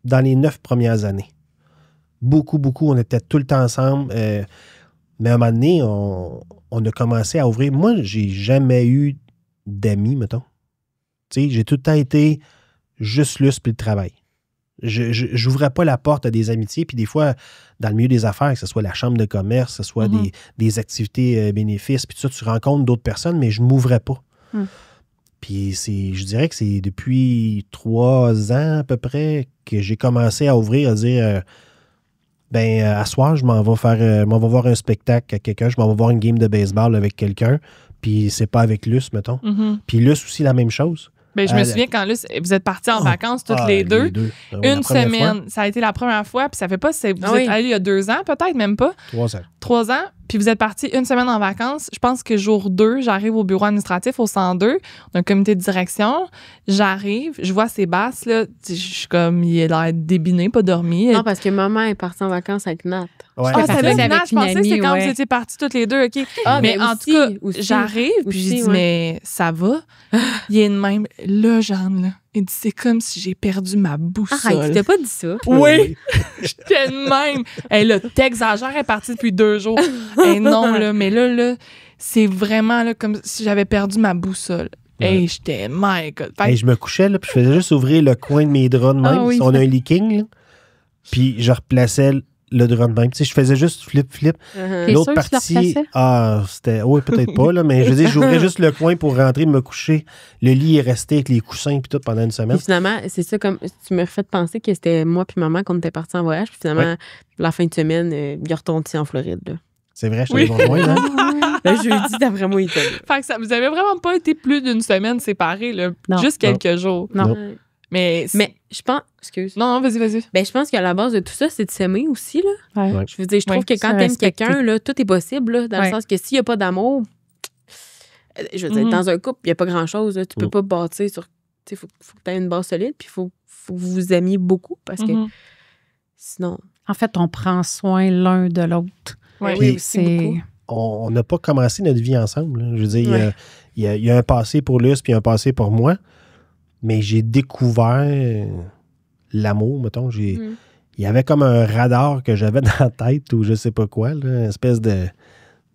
dans les 9 premières années. Beaucoup, on était tout le temps ensemble. Mais à un moment donné, on a commencé à ouvrir. Moi, j'ai jamais eu d'amis, mettons. Tu sais, j'ai tout le temps été juste l'us puis le travail. Je n'ouvrais pas la porte à des amitiés. Puis des fois, dans le milieu des affaires, que ce soit la chambre de commerce, que ce soit des activités bénéfices, puis tout ça, tu rencontres d'autres personnes, mais je ne m'ouvrais pas. Puis je dirais que c'est depuis 3 ans à peu près que j'ai commencé à ouvrir, à dire à soir, je m'en vais voir un spectacle à quelqu'un, je m'en vais voir une game de baseball avec quelqu'un, puis c'est pas avec Luce, mettons. Puis Luce aussi, la même chose. Ben, je me souviens quand Luce, vous êtes partis en vacances toutes les deux. Une semaine. Ça a été la première fois, puis ça fait pas... Vous êtes allés il y a 2 ans, peut-être, même pas. 3 ans. 3 ans, puis vous êtes partis une semaine en vacances. Je pense que jour 2, j'arrive au bureau administratif, au 102, on a un comité de direction. J'arrive, je vois ces là, je suis comme, il a l'air débiné, pas dormi. Non, parce que maman est partie en vacances avec Nat. Ouais. Ah, c'est avec Nat, avec je pensais que c'était quand ouais. vous étiez partis toutes les deux, OK. Mais en aussi, tout cas, aussi, j'arrive, puis j'ai dit, ouais. mais ça va? Il est de même. Là, Jeanne, là, il dit, c'est comme si j'ai perdu ma boussole. Arrête, tu t'as pas dit ça. Oui, j'étais de même. Hey, là, t'exagères, elle est partie depuis 2 jours. Hey, non, là, mais là, c'est vraiment là, comme si j'avais perdu ma boussole. Hey, j'étais, my God. Hey, je me couchais, là, puis je faisais juste ouvrir le coin de mes draps de même. Ah oui, on a un leaking, là, puis je replaçais le drap de même. Tu sais, je faisais juste flip. T'es L'autre sûr que tu le partie, replaçais? c'était... Oui, peut-être pas, là, mais je veux dire, j'ouvrais juste le coin pour rentrer, me coucher. Le lit est resté avec les coussins puis tout pendant une semaine. Puis finalement, c'est ça, comme tu me refais penser que c'était moi puis maman qu'on était partis en voyage. Puis finalement, la fin de semaine, il est retourné en Floride. Là. C'est vrai, je te loin, hein? Le jeudi, d'après moi, il était là. Fait que ça, vous avez vraiment pas été plus d'une semaine séparés, là. Non. Juste quelques jours. Non. Ouais. Mais je pense... Excuse. non, vas-y. Ben, je pense qu'à la base de tout ça, c'est de s'aimer aussi, là. Ouais. Ouais. Je veux dire, je trouve Ouais, que quand se t'aimes respecter. quelqu'un, là, tout est possible, là, dans le Ouais. sens que s'il n'y a pas d'amour, je veux dire, dans un couple, il n'y a pas grand-chose. Là. Tu peux pas bâtir sur... Tu sais, faut que tu aies une base solide, puis il faut que vous vous aimiez beaucoup, parce que sinon... En fait, on prend soin l'un de l'autre. Ouais, Puis, oui, aussi beaucoup. On n'a pas commencé notre vie ensemble, là. Je veux dire, il y a un passé pour Luce puis un passé pour moi, mais j'ai découvert l'amour, mettons. Il y avait comme un radar que j'avais dans la tête ou je sais pas quoi, là, une espèce de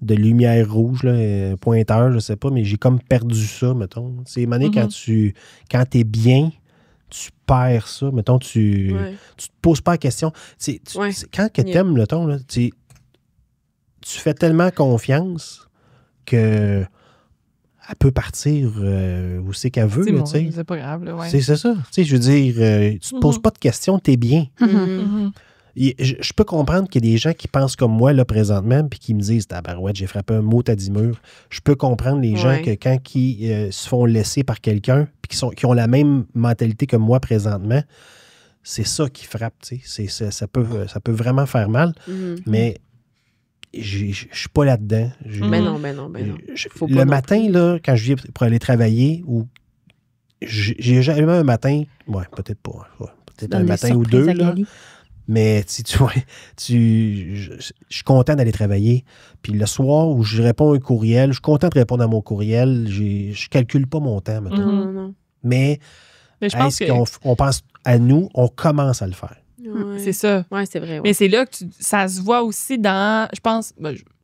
lumière rouge, là, pointeur, je sais pas, mais j'ai comme perdu ça, mettons. C'est mané quand t'es bien, tu perds ça, mettons, tu te poses pas la question. Quand que t'aimes, mettons, là, tu fais tellement confiance que elle peut partir où c'est qu'elle veut. Là, C'est pas grave. Là, ouais. C'est ça. Je veux dire, tu te poses pas de questions, t'es bien. Je peux comprendre qu'il y a des gens qui pensent comme moi là, présentement puis qui me disent « Tabarouette, j'ai frappé un mot à 10 murs. » Je peux comprendre les gens que quand ils se font laisser par quelqu'un puis qui ont la même mentalité que moi présentement, c'est ça qui frappe. Ça peut vraiment faire mal, mais je suis pas là-dedans. Ben non. Faut pas le non matin, plus. là, quand je viens pour aller travailler, ou j'ai jamais un matin, peut-être pas, peut-être un matin ou 2, là, mais je suis content d'aller travailler. Puis le soir où je réponds à un courriel, je suis content de répondre à mon courriel, je calcule pas mon temps, mettons. Non. Mais je pense on pense à nous, on commence à le faire. Ouais. c'est ça. Ouais, c'est vrai. Ouais. Mais c'est là que ça se voit aussi dans, je pense,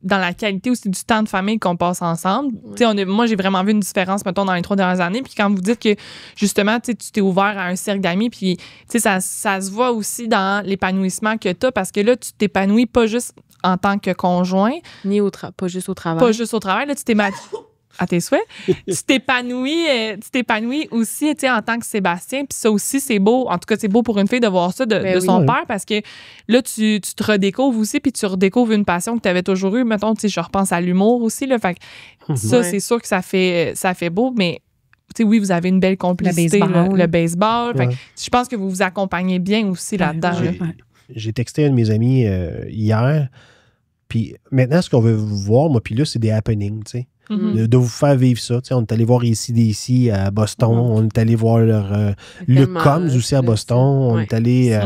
dans la qualité aussi du temps de famille qu'on passe ensemble. Ouais. Moi, j'ai vraiment vu une différence, mettons, dans les 3 dernières années. Puis quand vous dites que, justement, tu t'es ouvert à un cercle d'amis, puis ça se voit aussi dans l'épanouissement que tu as, parce que là, tu t'épanouis pas juste en tant que conjoint. Pas juste au travail. Pas juste au travail. Là, tu t'es à tes souhaits. Tu t'épanouis aussi, en tant que Sébastien. Puis ça aussi, c'est beau. En tout cas, c'est beau pour une fille de voir ça de son père, parce que là, tu te redécouvres aussi, puis tu redécouvres une passion que tu avais toujours eue. Mettons, je repense à l'humour aussi. Là, fait que ça, c'est sûr que ça fait beau, mais oui, vous avez une belle complicité. Le baseball. Fait que je pense que vous vous accompagnez bien aussi là-dedans. J'ai texté un de mes amis hier, puis maintenant, ce qu'on veut voir, moi puis là, c'est des happenings, tu sais. De vous faire vivre ça. T'sais, on est allé voir ici à Boston. On est allé voir le Coms aussi à Boston. On est allé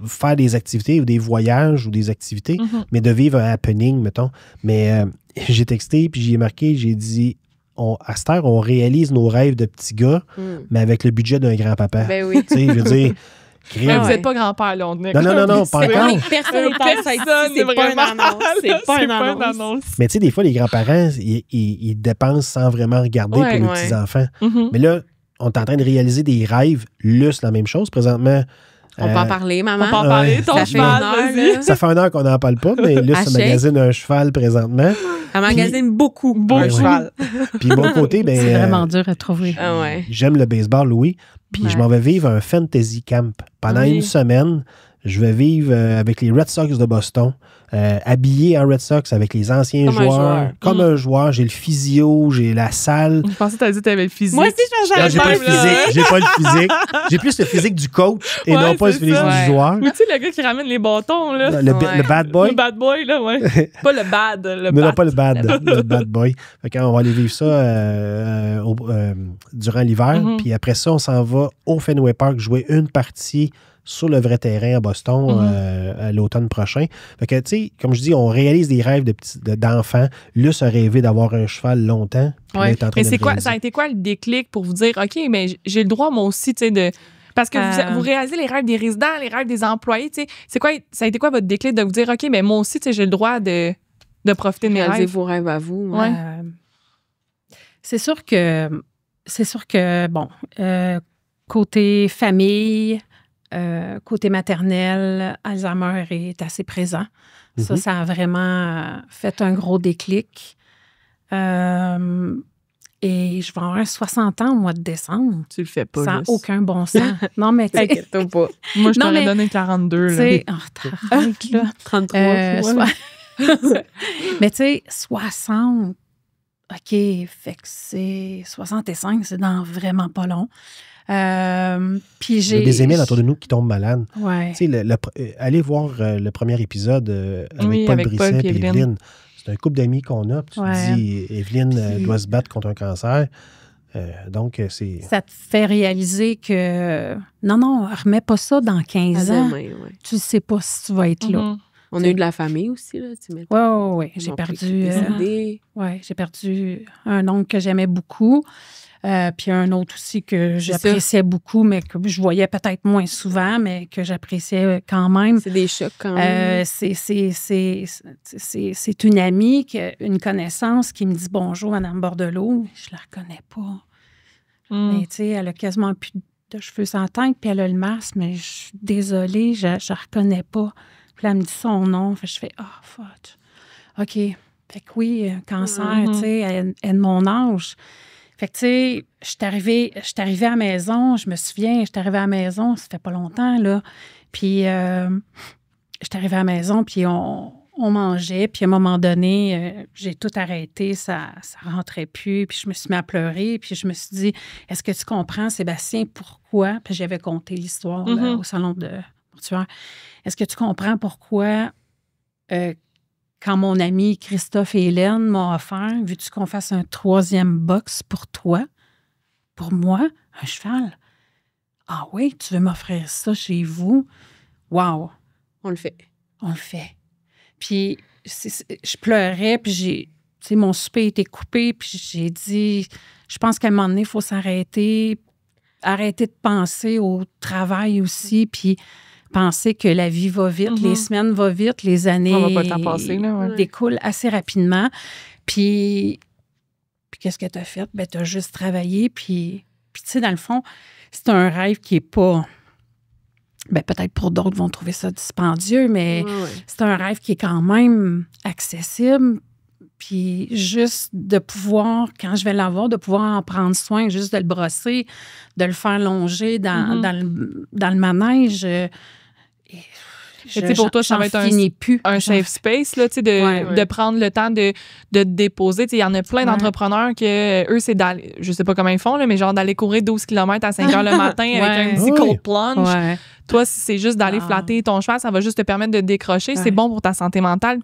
faire des activités ou des voyages ou des activités, mais de vivre un happening, mettons. Mais j'ai texté, puis j'ai marqué, j'ai dit, à cette heure, on réalise nos rêves de petits gars, mais avec le budget d'un grand-papa. Ben oui. Je veux dire... Mais vous n'êtes pas grand-père, là, on est. Non, pas encore. Personne ne pense à ça. C'est pas une annonce. C'est pas une annonce. Mais tu sais, des fois, les grands-parents, ils dépensent sans vraiment regarder pour les petits-enfants. Mais là, on est en train de réaliser des rêves. Là, c'est la même chose. Présentement... On peut en parler, maman. On peut en parler. Ton cheval, vas-y. Ça fait 1 heure qu'on n'en parle pas, mais là, ça magasine un cheval présentement. Elle magasine beaucoup. Beau cheval. Puis de mon côté, c'est vraiment dur à trouver. J'aime le baseball, oui. Puis je m'en vais vivre un fantasy camp. Pendant une semaine, Je vais vivre avec les Red Sox de Boston, habillé en Red Sox avec les anciens joueurs. Comme un joueur. J'ai le physio, j'ai la salle. Je pensais que tu as dit que tu avais le physique. Moi aussi, je J'ai pas le physique. J'ai pas le physique. J'ai plus le physique du coach et non pas le physique du joueur. Ou tu sais, le gars qui ramène les bâtons, là. Le bad boy. Le bad boy, là, ouais. Pas le bad, le Non, bad. pas le bad. Le bad boy. Fait qu'on va aller vivre ça durant l'hiver. Puis après ça, on s'en va au Fenway Park jouer une partie sur le vrai terrain à Boston à l'automne prochain. Fait que, tu sais, comme je dis, on réalise des rêves d'enfants. Luce a rêvé d'avoir un cheval longtemps. Ouais. Mais c'est quoi, ça a été quoi le déclic pour vous dire, OK, mais j'ai le droit, moi aussi, tu sais, de... Parce que vous réalisez les rêves des résidents, les rêves des employés, tu sais. C'est quoi, ça a été quoi votre déclic de vous dire, OK, mais moi aussi, tu sais, j'ai le droit de profiter de mes réaliser rêves? vos rêves à vous. Ouais. C'est sûr que, bon, côté famille, côté maternel, Alzheimer est assez présent. Ça a vraiment fait un gros déclic. Et je vais avoir 60 ans au mois de décembre. Tu le fais pas, sans aucun bon sens. Non, mais tu sais... T'inquiète-toi pas. Moi, je t'aurais donné 42, là. T'arrêtes, là. 33. Mais tu sais, 60... OK, fait que c'est 65, c'est dans vraiment pas long. Puis j'ai des amis autour de nous qui tombent malades. Ouais. Tu sais, allez voir le premier épisode avec Paul Brisset et Evelyne. C'est un couple d'amis qu'on a. Puis tu te dis, Evelyne doit se battre contre un cancer. Donc, c'est... Ça te fait réaliser que non, remets pas ça dans 15 ans. Tu ne sais pas si tu vas être là. On a eu de la famille aussi, là. Oui. J'ai perdu... j'ai perdu un oncle que j'aimais beaucoup. Puis un autre aussi que j'appréciais beaucoup, mais que je voyais peut-être moins souvent, mais que j'appréciais quand même. C'est des chocs quand même. C'est une amie, une connaissance qui me dit « Bonjour, Mme Bordelot ». Je la reconnais pas. Mais tu sais, elle a quasiment plus de cheveux sans tête, puis elle a le masque, mais je suis désolée, je la reconnais pas. Puis là, elle me dit son nom. Fait, je fais « Ah, fuck. OK. » Fait que oui, cancer, tu sais, elle est de mon âge. Fait que, tu sais, je suis arrivée à la maison, je me souviens, je suis arrivée à la maison, ça fait pas longtemps, là. Puis, je suis arrivée à la maison, puis on mangeait, puis à un moment donné, j'ai tout arrêté, ça rentrait plus, puis je me suis mis à pleurer, puis je me suis dit, est-ce que tu comprends, Sébastien, pourquoi? Puis j'avais conté l'histoire là, au salon de mortuaire. Est-ce que tu comprends pourquoi... quand mon ami Christophe et Hélène m'ont offert, veux-tu qu'on fasse un 3e box pour toi? Pour moi? Un cheval? Ah oui, tu veux m'offrir ça chez vous? Wow! On le fait. On le fait. Puis, je pleurais, puis mon souper était coupé, puis j'ai dit, je pense qu'à un moment donné, il faut s'arrêter, arrêter de penser au travail aussi, puis penser que la vie va vite, les semaines vont vite, les années découlent assez rapidement. Puis qu'est-ce que tu as fait? Ben, tu as juste travaillé. Puis tu sais, dans le fond, c'est un rêve qui n'est pas... Ben, peut-être pour d'autres vont trouver ça dispendieux, mais c'est un rêve qui est quand même accessible. Puis juste de pouvoir, quand je vais l'avoir, de pouvoir en prendre soin, juste de le brosser, de le faire longer dans le manège. Pour toi, ça va être un safe space, là, de prendre le temps de te déposer. Il y en a plein d'entrepreneurs que eux, c'est d'aller, je sais pas comment ils font, là, mais genre d'aller courir 12 km à 5 heures le matin avec un petit cold plunge. Ouais. Toi, si c'est juste d'aller flatter ton cheval, ça va juste te permettre de décrocher. C'est bon pour ta santé mentale.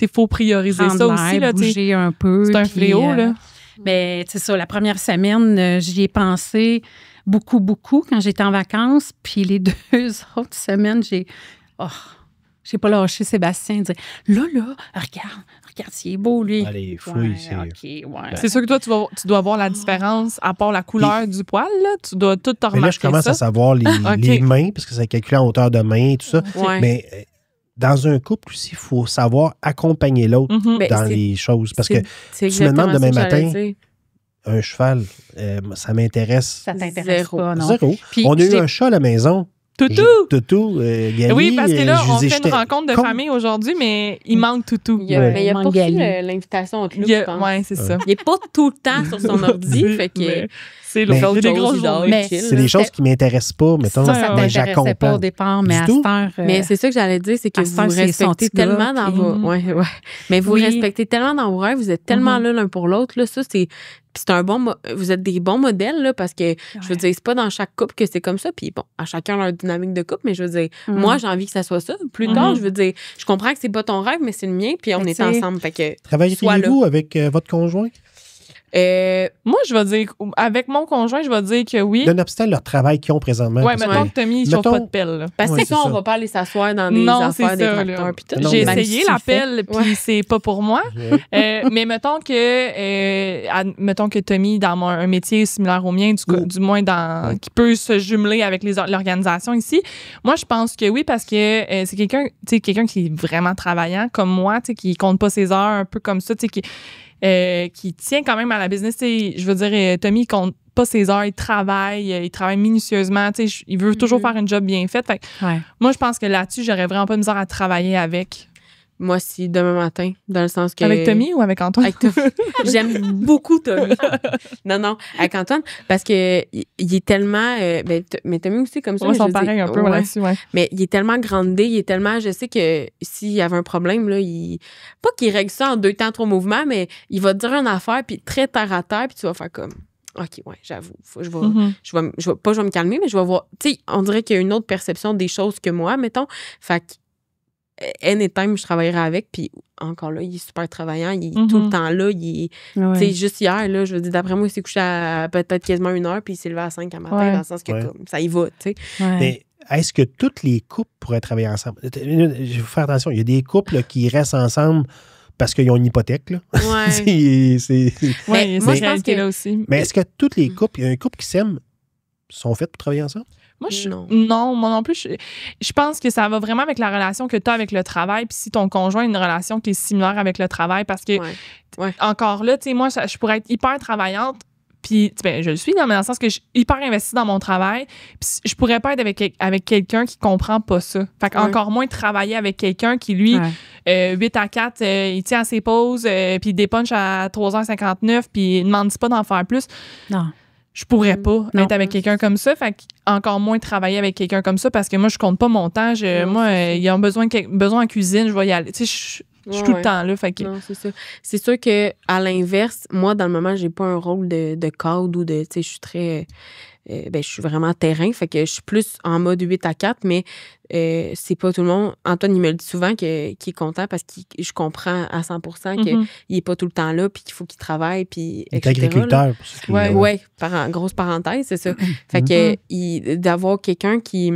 Il faut prioriser ça aussi. Là, bouger un peu. C'est un fléau. Là. Ben, c'est ça, la première semaine, j'y ai pensé beaucoup quand j'étais en vacances. Puis les 2 autres semaines, j'ai pas lâché Sébastien. Dire, là, regarde, il est beau, lui. Allez, fouille. C'est sûr que toi, tu dois voir la différence, à part la couleur du poil, là. Tu dois tout te remarquer. Là, je commence à savoir les mains, parce que ça calcule en hauteur de main et tout ça. Mais dans un couple aussi, il faut savoir accompagner l'autre dans les choses. Parce que tu me demandes demain matin, un cheval, ça m'intéresse. Ça t'intéresse pas, non? Zéro. Puis, on a eu un chat à la maison. Toutou, Gali, oui, parce que là, on fait une rencontre de famille aujourd'hui, mais il manque Toutou. Mais il a pas reçu l'invitation au club, je pense. Oui, c'est ça. Il n'est pas tout le temps sur son ordi, fait que C'est l'autre. D'autres Des grosses choses, il dort, mais il chill, C'est là. des choses qui m'intéressent pas, mettons. Ça mais t'intéressait pas au j'accompagne. départ, mais Du à tout? cette heure... Mais c'est ça que j'allais dire, c'est que à vous cette heure, c'est son respectez petit gars, tellement dans puis- vos... Ouais. Mais vous Oui. respectez tellement dans vos rêves, vous êtes tellement là l'un pour l'autre, là, ça, c'est... Puis c'est un bon... Vous êtes des bons modèles, là, parce que, je veux dire, c'est pas dans chaque couple que c'est comme ça, puis bon, à chacun leur dynamique de couple, mais je veux dire, moi, j'ai envie que ça soit ça. Plus tard, je veux dire, je comprends que c'est pas ton rêve, mais c'est le mien, puis on Mais est tu sais, ensemble, fait que... sois là. Travailleriez-vous avec votre conjoint? Moi, je vais dire, avec mon conjoint, je vais dire que oui. Nonobstant leur travail qu'ils ont présentement. Ouais, parce mettons que- que Tommy, il chauffe mettons- pas de pelle. Là. Parce que Ouais, ça, c'est on ça. va pas aller s'asseoir dans des Non, affaires, c'est des ça, tracteurs, là. puis tout. Non, J'ai mais- essayé la pelle, puis c'est pas pour moi. Ouais. Mais mettons que Tommy, dans un métier similaire au mien, du moins qui peut se jumeler avec l'organisation ici, moi, je pense que oui, parce que c'est quelqu'un qui est vraiment travaillant, comme moi, qui compte pas ses heures, un peu comme ça, qui tient quand même à la business. Je veux dire, Tommy, il compte pas ses heures, il travaille minutieusement. Il veut toujours faire un job bien fait. Fait que Ouais. moi, je pense que là-dessus, j'aurais vraiment pas de misère à travailler avec. Moi, si, demain matin, dans le sens que... Avec Tommy ou avec Antoine? Avec Tommy. J'aime beaucoup Tommy. Non, avec Antoine, parce que il est tellement... mais Tommy aussi, comme ça. Ils mais je sont veux dire, pareils un peu là-dessus, ouais. Mais il est tellement grandé, il est tellement... Je sais que s'il y avait un problème, là, pas qu'il règle ça en 2 temps, 3 mouvements, mais il va te dire une affaire, puis très terre à terre, puis tu vas faire comme... OK, ouais, j'avoue. Je vais me calmer, mais je vais voir... Tu sais, on dirait qu'il y a une autre perception des choses que moi, mettons. Fait que anytime, je travaillerai avec, puis encore là, il est super travaillant, il est tout le temps là, tu sais, juste hier, là, je veux dire, d'après moi, il s'est couché à peut-être quasiment 1h, puis il s'est levé à 5 à matin, dans le sens que comme, ça y va, tu sais. Mais est-ce que tous les couples pourraient travailler ensemble? Je vais faire attention, il y a des couples là, qui restent ensemble parce qu'ils ont une hypothèque, là. Ouais. Oui, moi, je pense que là aussi. Mais est-ce que tous les couples, il y a un couple qui s'aime, sont faits pour travailler ensemble? Moi, Non. moi non plus. Je pense que ça va vraiment avec la relation que tu as avec le travail. Puis si ton conjoint a une relation qui est similaire avec le travail, parce que, encore là, tu sais, moi, je pourrais être hyper travaillante. Puis, je le suis, dans le sens que je suis hyper investie dans mon travail. Puis, je pourrais pas être avec quelqu'un qui comprend pas ça. Fait qu'encore moins travailler avec quelqu'un qui, lui, 8 à 4, il tient à ses pauses, puis il dépunch à 3h59, puis il ne demande pas d'en faire plus. Non. Je pourrais pas être avec quelqu'un comme ça. Fait encore moins travailler avec quelqu'un comme ça parce que moi, je compte pas mon temps. Il y a besoin en cuisine, je vais y aller. Tu sais, je suis tout le temps là. Fait que... Non, c'est ça. C'est sûr qu'à l'inverse, moi, dans le moment, j'ai pas un rôle de cadre ou de. Tu sais, je suis très. Je suis vraiment terrain. Fait que je suis plus en mode 8 à 4, mais c'est pas tout le monde. Antoine, il me le dit souvent qu'il est content parce que je comprends à 100% qu'il est pas tout le temps là puis qu'il faut qu'il travaille. Puis, il est agriculteur. Oui, grosse parenthèse, c'est ça. Fait que d'avoir quelqu'un qui.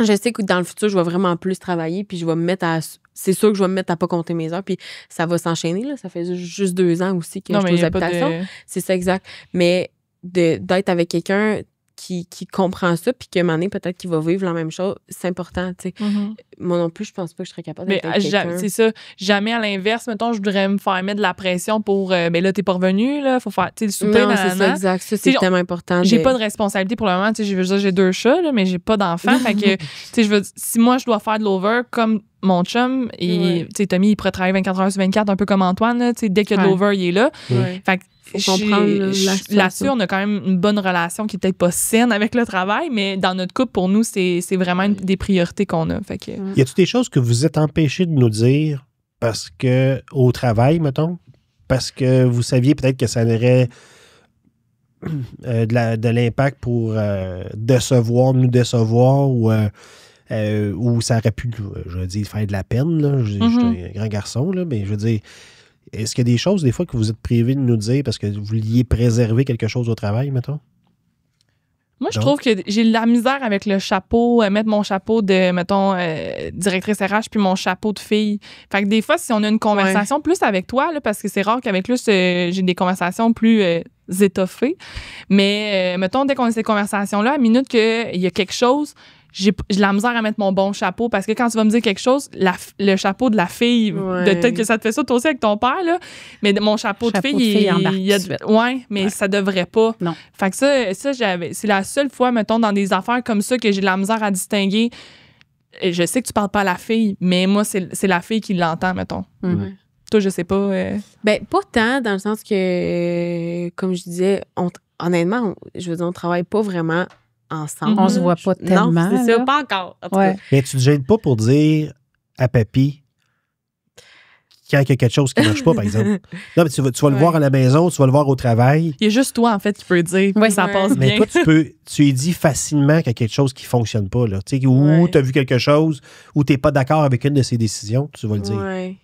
Je sais que dans le futur, je vais vraiment plus travailler puis je vais me mettre à. C'est sûr que je vais me mettre à pas compter mes heures puis ça va s'enchaîner. Là. Ça fait juste 2 ans aussi que je suis aux habitations. C'est ça, exact. Mais d'être avec quelqu'un qui comprend ça puis qu'à un moment donné, peut-être qu'il va vivre la même chose, c'est important, tu sais. Moi non plus, je pense pas que je serais capable d'être avec quelqu'un. C'est ça. Jamais à l'inverse, mettons, je voudrais me faire mettre de la pression pour là, t'es pas revenu, là, faut faire, tu sais, le souper. Non, c'est ça, exact. Ça, c'est tellement important. J'ai pas de responsabilité pour le moment, tu sais, je veux dire, j'ai 2 chats, là, mais j'ai pas d'enfants. Fait que, tu sais, si moi, je dois faire de l'over comme mon chum, et, tu sais, Tommy, il pourrait travailler 24 heures sur 24, un peu comme Antoine, là, tu sais, dès qu'il y a de l'over, il est là. Fait que, là-dessus, on a quand même une bonne relation qui est peut-être pas saine avec le travail, mais dans notre couple, pour nous, c'est vraiment des priorités qu'on a. Fait que... Y a-t-il des choses que vous êtes empêchés de nous dire parce que, au travail, mettons, parce que vous saviez peut-être que ça aurait de l'impact pour nous décevoir ou ça aurait pu, je veux dire, faire de la peine, là. Je suis un grand garçon, là, mais je veux dire, est-ce qu'il y a des choses, des fois, que vous êtes privés de nous dire parce que vous vouliez préserver quelque chose au travail, mettons? Moi, je trouve que j'ai de la misère avec le chapeau, mettre mon chapeau de, mettons, directrice RH puis mon chapeau de fille. Fait que des fois, si on a une conversation plus avec toi, là, parce que c'est rare qu'avec lui, j'ai des conversations plus étoffées, mais mettons, dès qu'on a ces conversations-là, à minute qu'il y a quelque chose, j'ai de la misère à mettre mon bon chapeau parce que quand tu vas me dire quelque chose, le chapeau de la fille, peut-être que ça te fait ça toi aussi avec ton père, là, mais mon chapeau de fille, mais ça devrait pas. Non. Fait que ça c'est la seule fois, mettons, dans des affaires comme ça que j'ai de la misère à distinguer. Et je sais que tu parles pas à la fille, mais moi, c'est la fille qui l'entend, mettons. toi, je sais pas. Ben, pas tant, dans le sens que, comme je disais, honnêtement, je veux dire, on travaille pas vraiment ensemble. On se voit pas tellement. Non, c'est ça, là. pas encore. En tout Ouais. cas. Mais tu te gênes pas pour dire à papy quand il y a quelque chose qui marche pas, par exemple. Non, mais tu vas le voir à la maison, tu vas le voir au travail. Il y a juste toi, en fait, qui peux dire. Ouais. Ça passe Mais bien. toi, tu lui dis facilement qu'il y a quelque chose qui fonctionne pas, là. Tu sais, ou Ouais. tu as vu quelque chose, ou tu n'es pas d'accord avec une de ses décisions, tu vas le dire. Ouais.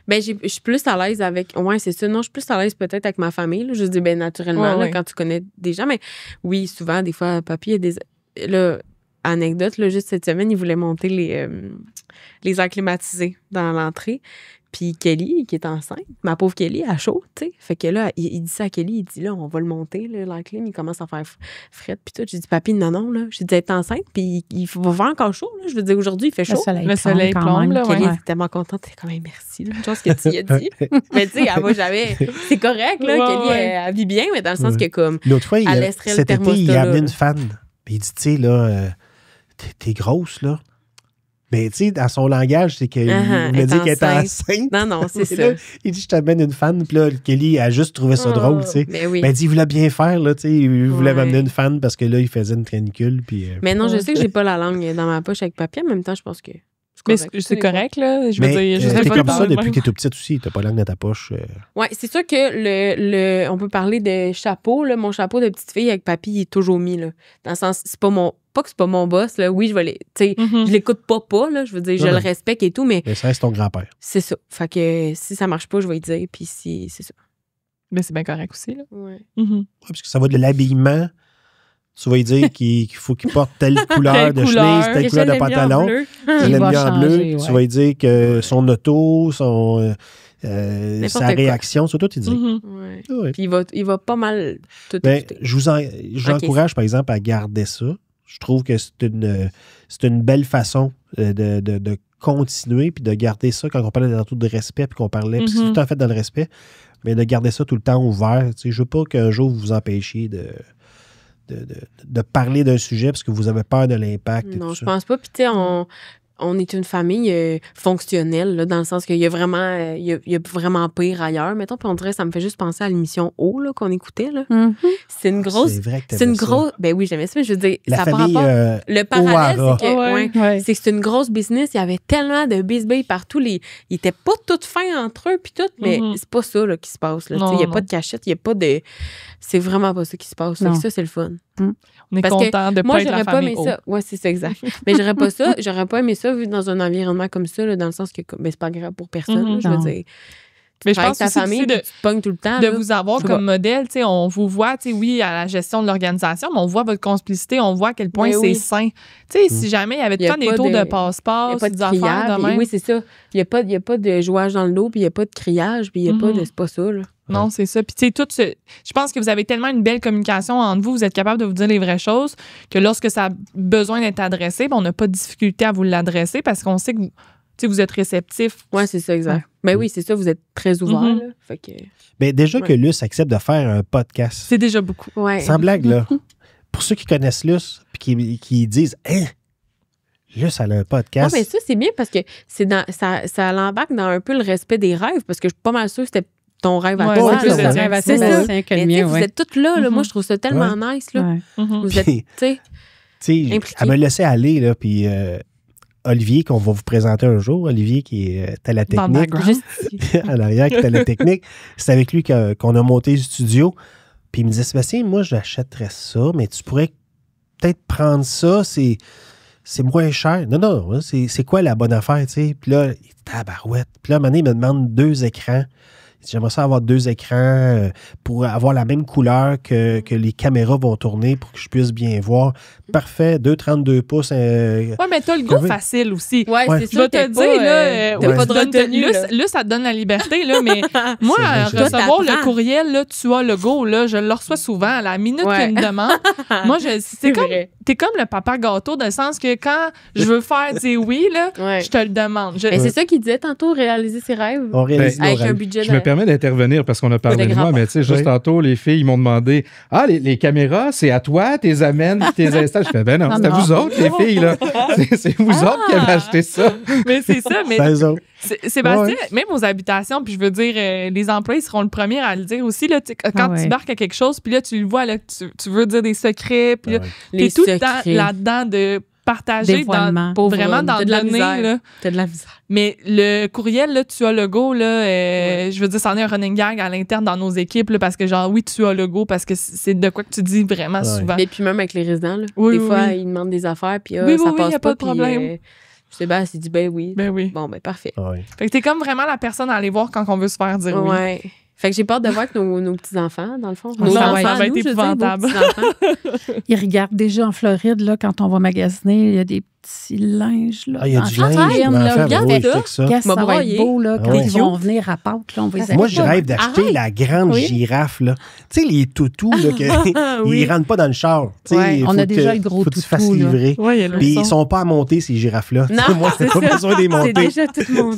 Ben, je suis plus à l'aise avec. Ouais, c'est ça. Non, je suis plus à l'aise peut-être avec ma famille. Là. Je dis, ben, naturellement, Ouais, là, ouais. quand tu connais des gens. Mais oui, souvent, des fois, papy, il y a des. Là, anecdote, là, juste cette semaine, il voulait monter les airs climatisés dans l'entrée. Puis Kelly, qui est enceinte, ma pauvre Kelly, elle a chaud, tu sais. Fait que là, il dit ça à Kelly, il dit là, on va le monter, là, l'air clim, il commence à faire frette. Puis tout, j'ai dit, papy, non, là. J'ai dit, elle est enceinte, puis il va faire encore chaud, là. Je veux dire, aujourd'hui, il fait chaud. Le soleil plombe, là, Kelly ouais. était tellement contente, elle est quand même merci, là. Chose que tu y as dit. Mais tu sais, moi, j'avais. C'est correct, là. Ouais, Kelly, ouais. elle vit bien, mais dans le sens que, comme. L'autre fois, Elle laisserait le cet été, il thermostat, a amené là. une fan. Puis il dit, tu sais, là, t'es grosse, là. Mais tu sais, dans son langage, c'est qu'il voulait dire qu'elle était enceinte. Non, c'est Mais ça. là, il dit, je t'amène une fan. Puis là, Kelly a juste trouvé ça drôle, tu sais. Mais oui. Ben, il dit, il voulait bien faire, là, tu sais. Il voulait Ouais. m'amener une fan parce que là, il faisait une canicule. Puis, Mais non, je sais que j'ai pas la langue dans ma poche avec papier. En même temps, je pense que Mais c'est correct, là. Je veux mais dire, je sais t'es pas comme de ça parler de depuis même. que t'es tout petite aussi. T'as pas la langue dans ta poche. Ouais, c'est sûr que on peut parler de chapeau, là. Mon chapeau de petite fille avec papy, il est toujours mis, là. Dans le sens, c'est pas que c'est pas mon boss, là. Oui, je vais tu sais, je l'écoute pas, là. Je veux dire, je Non, le non. respecte et tout, mais Mais ça reste ton grand-père. c'est ça. Fait que si ça marche pas, je vais lui dire, puis si, c'est ça. Mais c'est bien correct aussi, là. Ouais. Mhm. Ouais, parce que ça va de l'habillement. Tu vas lui dire qu'il faut qu'il porte telle couleur Telle de couleur. chemise, telle Que couleur je de l'ai mis en pantalon. bleu. Tu Il l'as va mis en bleu. changer, Tu ouais. vas lui dire que son auto, sa N'importe quoi. réaction, c'est toi qui dis. Mhm. Ouais. Ah ouais. Puis il va pas mal tout Ben, écouter. je vous Ok. encourage, par exemple, à garder ça. Je trouve que c'est une belle façon de continuer puis de garder ça quand on parlait tantôt de respect puis qu'on parlait, puis c'est tout le temps fait dans le respect, mais de garder ça tout le temps ouvert. Tu sais, je veux pas qu'un jour vous vous empêchiez de parler d'un sujet parce que vous avez peur de l'impact. et Non, tout je ça. pense pas. Puis, tu sais, on est une famille fonctionnelle, là, dans le sens qu'il y a vraiment, il y a vraiment pire ailleurs. Mettons, puis on dirait, ça me fait juste penser à l'émission O, là, qu'on écoutait, là. Mhm. C'est une grosse. C'est vrai que C'est une t'aimais ça. grosse. Ben oui, j'aimais ça, mais je veux dire, La ça par famille rapport. Le parallèle, O'Hara. c'est que. Ouais. ouais, Ouais. c'est que c'est une grosse business. Il y avait tellement de bisbilles partout. Ils étaient pas tous fins entre eux, puis tout, mais Mhm. c'est pas ça là, qui se passe. Là. Tu sais, Non, il n'y a non. pas de cachette, il n'y a pas de. C'est vraiment pas ça qui se passe. Fait que Non. ça, c'est le fun. On est Parce que content de Moi, pas être j'aurais la pas aimé famille. ça. Ouais, c'est ça, exact. Mais j'aurais pas aimé ça vu dans un environnement comme ça, là, dans le sens que ben, c'est pas grave pour personne. Mhm. là, je veux Non. dire. Mais je Avec pense ta aussi famille, de, puis tu te pognes tout le temps. de là. vous avoir Je comme modèle. Tu sais, on vous voit, tu sais, oui, à la gestion de l'organisation, mais on voit votre complicité, on voit à quel point Mais c'est oui. sain. Tu sais, si jamais il y avait tout Il y le a temps des pas tours de- de Il n'y a passe-passe, pas de des affaires criage. de même. Oui, c'est ça. Il n'y a pas de jouage dans le dos, puis il n'y a pas de criage, puis il n'y a pas de. C'est pas ça, là. Non, c'est ça. Puis, tu sais, je pense que vous avez tellement une belle communication entre vous, vous êtes capable de vous dire les vraies choses, que lorsque ça a besoin d'être adressé, ben, on n'a pas de difficulté à vous l'adresser parce qu'on sait que vous, tu sais, vous êtes réceptif. Ouais, c'est ça, exact. Mais oui, c'est ça, vous êtes très ouvert, Mhm. là. Fait que. Mais déjà que Ouais. Luce accepte de faire un podcast, C'est déjà beaucoup. Ouais. sans blague, là, pour ceux qui connaissent Luce puis qui disent « Hein, Luce, elle a un Non, podcast. mais ça, c'est bien parce que ça l'embarque dans un peu le respect des rêves, parce que je suis pas mal sûre que c'était ton rêve à Ouais, toi. c'est là. plus le tien. C'est ça. C'est que Mais le tu sais, mien, vous ouais. êtes toutes là, là. Mhm. Moi, je trouve ça tellement nice, là. Ouais. Mhm. Vous êtes, tu sais. Tu sais, impliqué. elle me laissait aller, là, puis Olivier, qu'on va vous présenter un jour, Olivier qui est à la Dans le technique, background. Juste à l'arrière, qui est à la technique, c'est avec lui qu'on a monté le studio, puis il me disait, Sébastien, moi, j'achèterais ça, mais tu pourrais peut-être prendre ça, c'est moins cher. Non, hein, c'est quoi la bonne affaire, tu sais? Puis là, il tabarouette. Puis là, à un moment donné, il me demande 2 écrans. Il dit, j'aimerais ça avoir 2 écrans pour avoir la même couleur que les caméras vont tourner pour que je puisse bien voir. Parfait, 2,32 pouces. Ouais, mais t'as le goût Oui. facile aussi. Ouais, Ouais. c'est Je vais ça. te dire, là, t'as ouais. pas de retenue, là. Là, ça te donne la liberté, là, mais moi, C'est vrai, je- recevoir Toi, le t'apprends. courriel, là, tu as le go, là, je le reçois souvent à la minute Ouais. qu'il me demande. Moi, C'est vrai. t'es comme le papa gâteau, dans le sens que quand je veux faire dire oui, là, Ouais. je te le demande. Mais c'est ça qu'il disait tantôt, réaliser ses rêves. On réalise nos Avec un rêves. budget Je me de. permet d'intervenir parce qu'on a parlé de moi, mais tu sais, juste tantôt, les filles, ils m'ont demandé « Ah, les caméras, c'est à toi, tes amènes, tes installent. » Je fais « Ben non, c'est à vous autres, les filles, là. C'est vous autres qui avez acheté ça. » Mais c'est ça, mais Sébastien, même aux habitations, puis je veux dire, les employés seront le premier à le dire aussi, là, quand tu barques à quelque chose, puis là, tu le vois, là, tu veux dire des secrets, puis là, t'es tout le temps là-dedans de partager vraiment dans le donner. T'as de la misère. Mais le courriel, là, tu as le go, là, je veux dire, c'en est un running gag à l'interne dans nos équipes, là, parce que genre, oui, tu as le go, parce que c'est de quoi que tu dis vraiment souvent. Et puis même avec les résidents, là, des fois, ils demandent des affaires, puis ça passe y a pas de problème. Sébastien dit ben oui. Bon, ben parfait. Fait que t'es comme vraiment la personne à aller voir quand on veut se faire dire oui. Ouais. Fait que j'ai peur de voir que nos petits-enfants, dans le fond. Nos enfants, ça va être épouvantable. Ils regardent déjà en Floride, là, quand on va magasiner, il y a des petits linges. Là, il y a du linge. Regarde ça va être beau là, quand ils vont venir à Pâques. Là, on va moi, je rêve d'acheter la grande girafe. Tu sais, les toutous, là, ils ne rentrent pas dans le char. On a déjà le gros toutou. Faut que tu fasses livrer. Puis ils ne sont pas à monter, ces girafes-là. Moi, je n'ai pas besoin de les monter.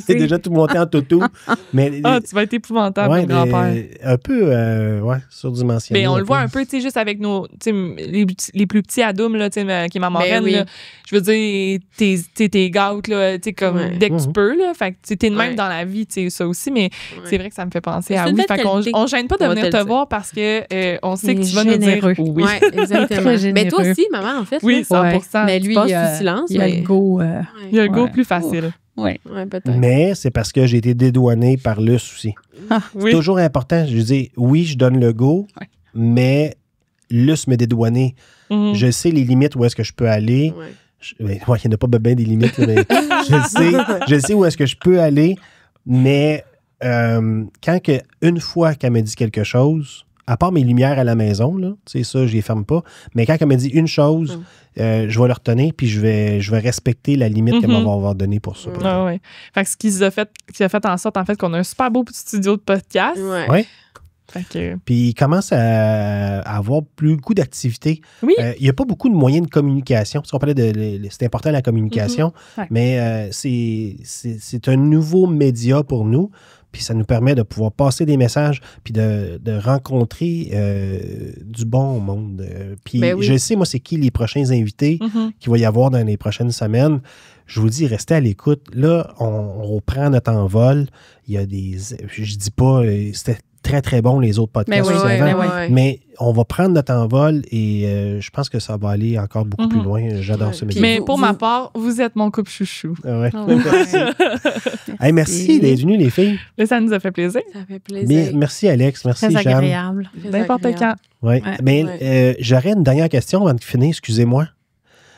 C'est déjà tout monté en toutou. Tu vas être épouvantable, grand-père. Un peu surdimensionné. Mais on le voit un peu, tu sais, juste avec les plus petits ados, là, qui est ma marraine. Je veux dire, t'es gâtes, là, comme dès que tu peux, là. Fait que t'es de même dans la vie, tu sais, ça aussi, mais c'est vrai que ça me fait penser à oui. Fait qu'on gêne pas de venir te voir parce que on sait que tu vas nous dire oui. Oui, exactement. Mais toi aussi, maman, en fait. Oui, 100%. Mais lui, il passe sous silence. Il y a le go. Il y a le go plus facile. Oui, peut-être. Mais c'est parce que j'ai été dédouané par l'US aussi. C'est toujours important. Je dis, oui, je donne le go, mais l'US me dédouané. Je sais les limites où est-ce que je peux aller. Il n'y en a pas bien des limites, mais je sais où est-ce que je peux aller, mais une fois qu'elle me dit quelque chose, à part mes lumières à la maison, là, ça, je les ferme pas, mais quand elle me dit une chose, je vais le retenir, puis je vais respecter la limite qu'elle m'avoir avoir donnée pour ça. Fait que ce qui a fait en sorte, en fait, qu'on a un super beau petit studio de podcast. Oui. Puis il commence à avoir beaucoup d'activités. Oui. Il n'y a pas beaucoup de moyens de communication. Parce qu'on parlait c'est important la communication, mais c'est un nouveau média pour nous. Puis ça nous permet de pouvoir passer des messages, puis de rencontrer du bon monde. Puis je sais, moi, c'est qui les prochains invités qu'il va y avoir dans les prochaines semaines. Je vous dis, restez à l'écoute. Là, on prend notre envol. Il y a des... Je dis pas... C'était très, très bon, les autres podcasts. Mais on va prendre notre envol et je pense que ça va aller encore beaucoup plus loin. J'adore ce métier. Mais pour ma part, vous êtes mon couple chouchou. Merci. Merci d'être venus, les filles. Mais ça nous a fait plaisir. Ça fait plaisir. Merci, Alex. Merci, Jeanne. Très agréable. N'importe quand. Mais j'aurais une dernière question avant de finir. Excusez-moi.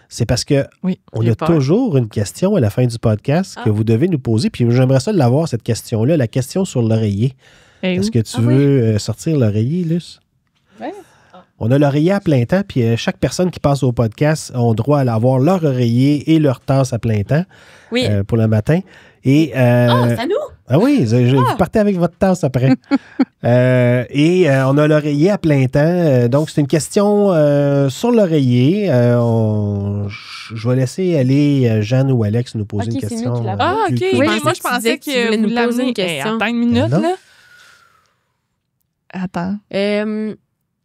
C'est parce que on a toujours une question à la fin du podcast que vous devez nous poser. Puis j'aimerais ça l'avoir, cette question-là, la question sur l'oreiller. Est-ce que tu veux sortir l'oreiller, Luce? Oui. On a l'oreiller à plein temps, puis chaque personne qui passe au podcast a droit à avoir leur oreiller et leur tasse à plein temps pour le matin. Et, c'est à nous? Ah oui, vous partez avec votre tasse après. Et on a l'oreiller à plein temps. Donc, c'est une question sur l'oreilleer. Je vais laisser aller Jeanne ou Alex nous poser une question. OK. Moi, je pensais que vous nous poser une question. Attends une minute, là. Attends.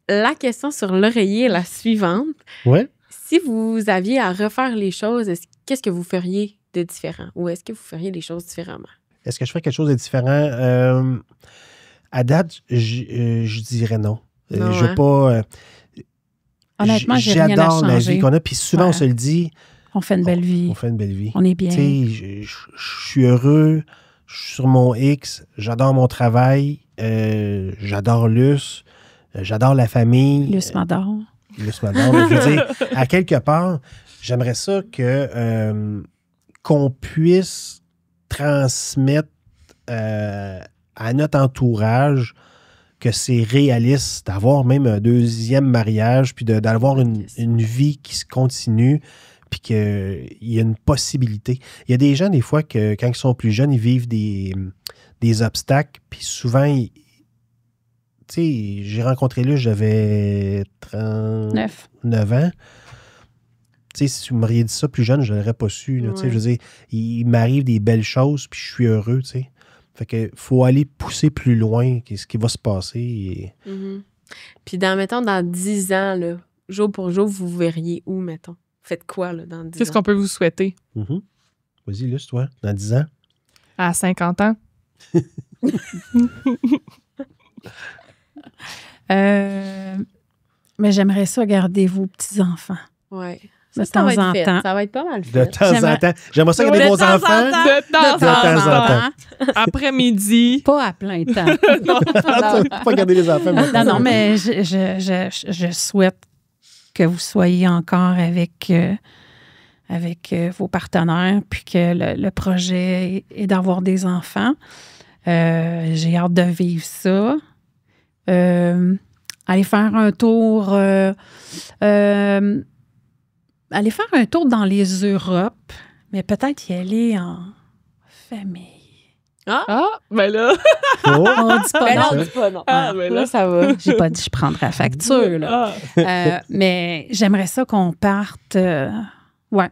La question sur l'oreiller est la suivante. Ouais. Si vous aviez à refaire les choses, qu'est-ce que vous feriez de différent? Ou est-ce que vous feriez les choses différemment? Est-ce que je ferais quelque chose de différent? À date, je dirais non. Je veux pas... Honnêtement, j'adore la vie qu'on a. Puis souvent, on se le dit... On fait une belle vie. On fait une belle vie. On est bien. Je suis heureux. Je suis sur mon X. J'adore mon travail. J'adore Luce. J'adore la famille. Luce m'adore. Luce m'adore. Je veux dire, à quelque part, j'aimerais ça qu'on puisse transmettre à notre entourage que c'est réaliste d'avoir même un deuxième mariage, puis d'avoir une vie qui se continue, puis qu'il y a une possibilité. Il y a des gens, des fois, que quand ils sont plus jeunes, ils vivent des obstacles, puis souvent, tu sais, j'ai rencontré lui, j'avais 39 ans. Tu sais, si vous m'auriez dit ça plus jeune, je ne l'aurais pas su. Là, je veux dire, il m'arrive des belles choses, puis je suis heureux, tu sais. Fait que faut aller pousser plus loin ce qui va se passer. Et... Puis, mettons, dans 10 ans, là, jour pour jour, vous verriez où, mettons? Faites quoi, là, dans 10 ans? Qu'est-ce qu'on peut vous souhaiter? Vas-y, Luce, toi, dans 10 ans. À 50 ans? Mais j'aimerais ça garder vos petits-enfants. Oui. De temps en temps. Ça va être pas mal fait. De temps en temps. J'aimerais ça garder vos enfants. De temps en temps. Après-midi. Pas à plein temps. Non, pas garder les enfants. Non, mais je souhaite que vous soyez encore avec vos partenaires, puis que le projet est d'avoir des enfants. J'ai hâte de vivre ça. Aller faire un tour... aller faire un tour dans les Europes, mais peut-être y aller en famille. Ben là... On dit pas non. On dit pas non. Ben là, ça va. J'ai pas dit je prendrais la facture, là. Mais j'aimerais ça qu'on parte... ouais.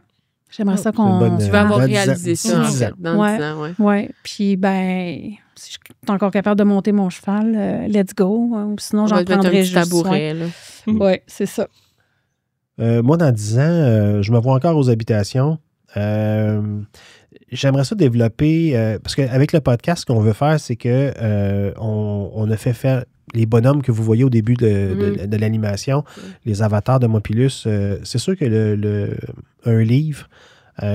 J'aimerais ça qu'on... Tu vas avoir réalisé ça, en fait, dans 10 ans, ouais. Oui. Puis, si je suis encore capable de monter mon cheval, let's go. Sinon, j'en prendrais juste tabouret, là. Oui, c'est ça. Moi, dans 10 ans, je me vois encore aux habitations. J'aimerais ça développer... parce qu'avec le podcast, ce qu'on veut faire, c'est que on a fait faire les bonhommes que vous voyez au début de l'animation, les avatars de Mopilus. C'est sûr que un livre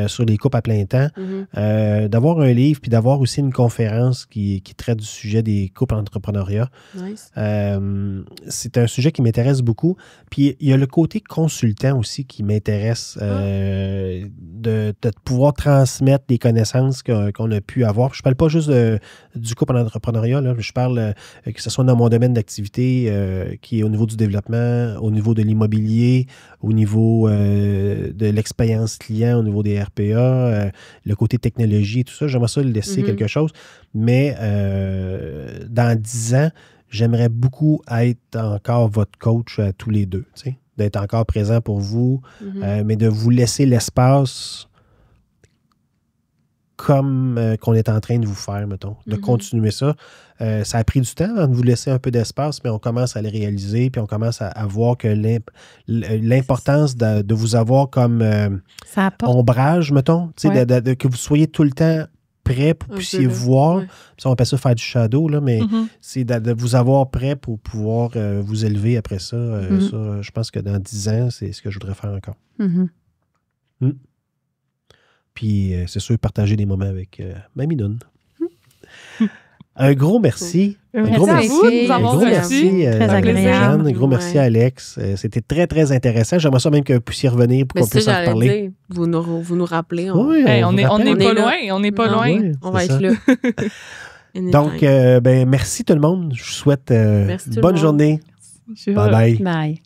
sur les couples à plein temps, d'avoir un livre puis d'avoir aussi une conférence qui traite du sujet des couples en entrepreneuriat. Nice. C'est un sujet qui m'intéresse beaucoup. Puis il y a le côté consultant aussi qui m'intéresse, de pouvoir transmettre des connaissances qu'on a pu avoir. Je ne parle pas juste du couple en entrepreneuriat, là. Je parle que ce soit dans mon domaine d'activité qui est au niveau du développement, au niveau de l'immobilier, au niveau de l'expérience client, au niveau des RPA, le côté technologie et tout ça. J'aimerais ça laisser quelque chose. Mais dans 10 ans, j'aimerais beaucoup être encore votre coach à tous les deux, tu sais, d'être encore présent pour vous, mais de vous laisser l'espace comme qu'on est en train de vous faire, mettons, de continuer ça. Ça a pris du temps de vous laisser un peu d'espace, mais on commence à le réaliser, puis on commence à voir que l'importance de vous avoir comme ombrage, mettons, que vous soyez tout le temps prêt pour que vous puissiez voir. Ouais. On appelle ça faire du shadow, là, mais c'est de vous avoir prêt pour pouvoir vous élever après ça. Ça. Je pense que dans 10 ans, c'est ce que je voudrais faire encore. Puis, c'est sûr, partager des moments avec Mamie Noun. Un gros merci. Un gros merci de nous avoir reçus. Très agréable. Un gros merci à Alex. C'était très, très intéressant. J'aimerais ça même que vous puissiez revenir pour qu'on puisse en reparler. Dire, vous nous rappelez. On n'est pas loin. On n'est pas loin. Oui, on va être là. Donc, merci tout le monde. Je vous souhaite une bonne journée. Bye bye. Bye.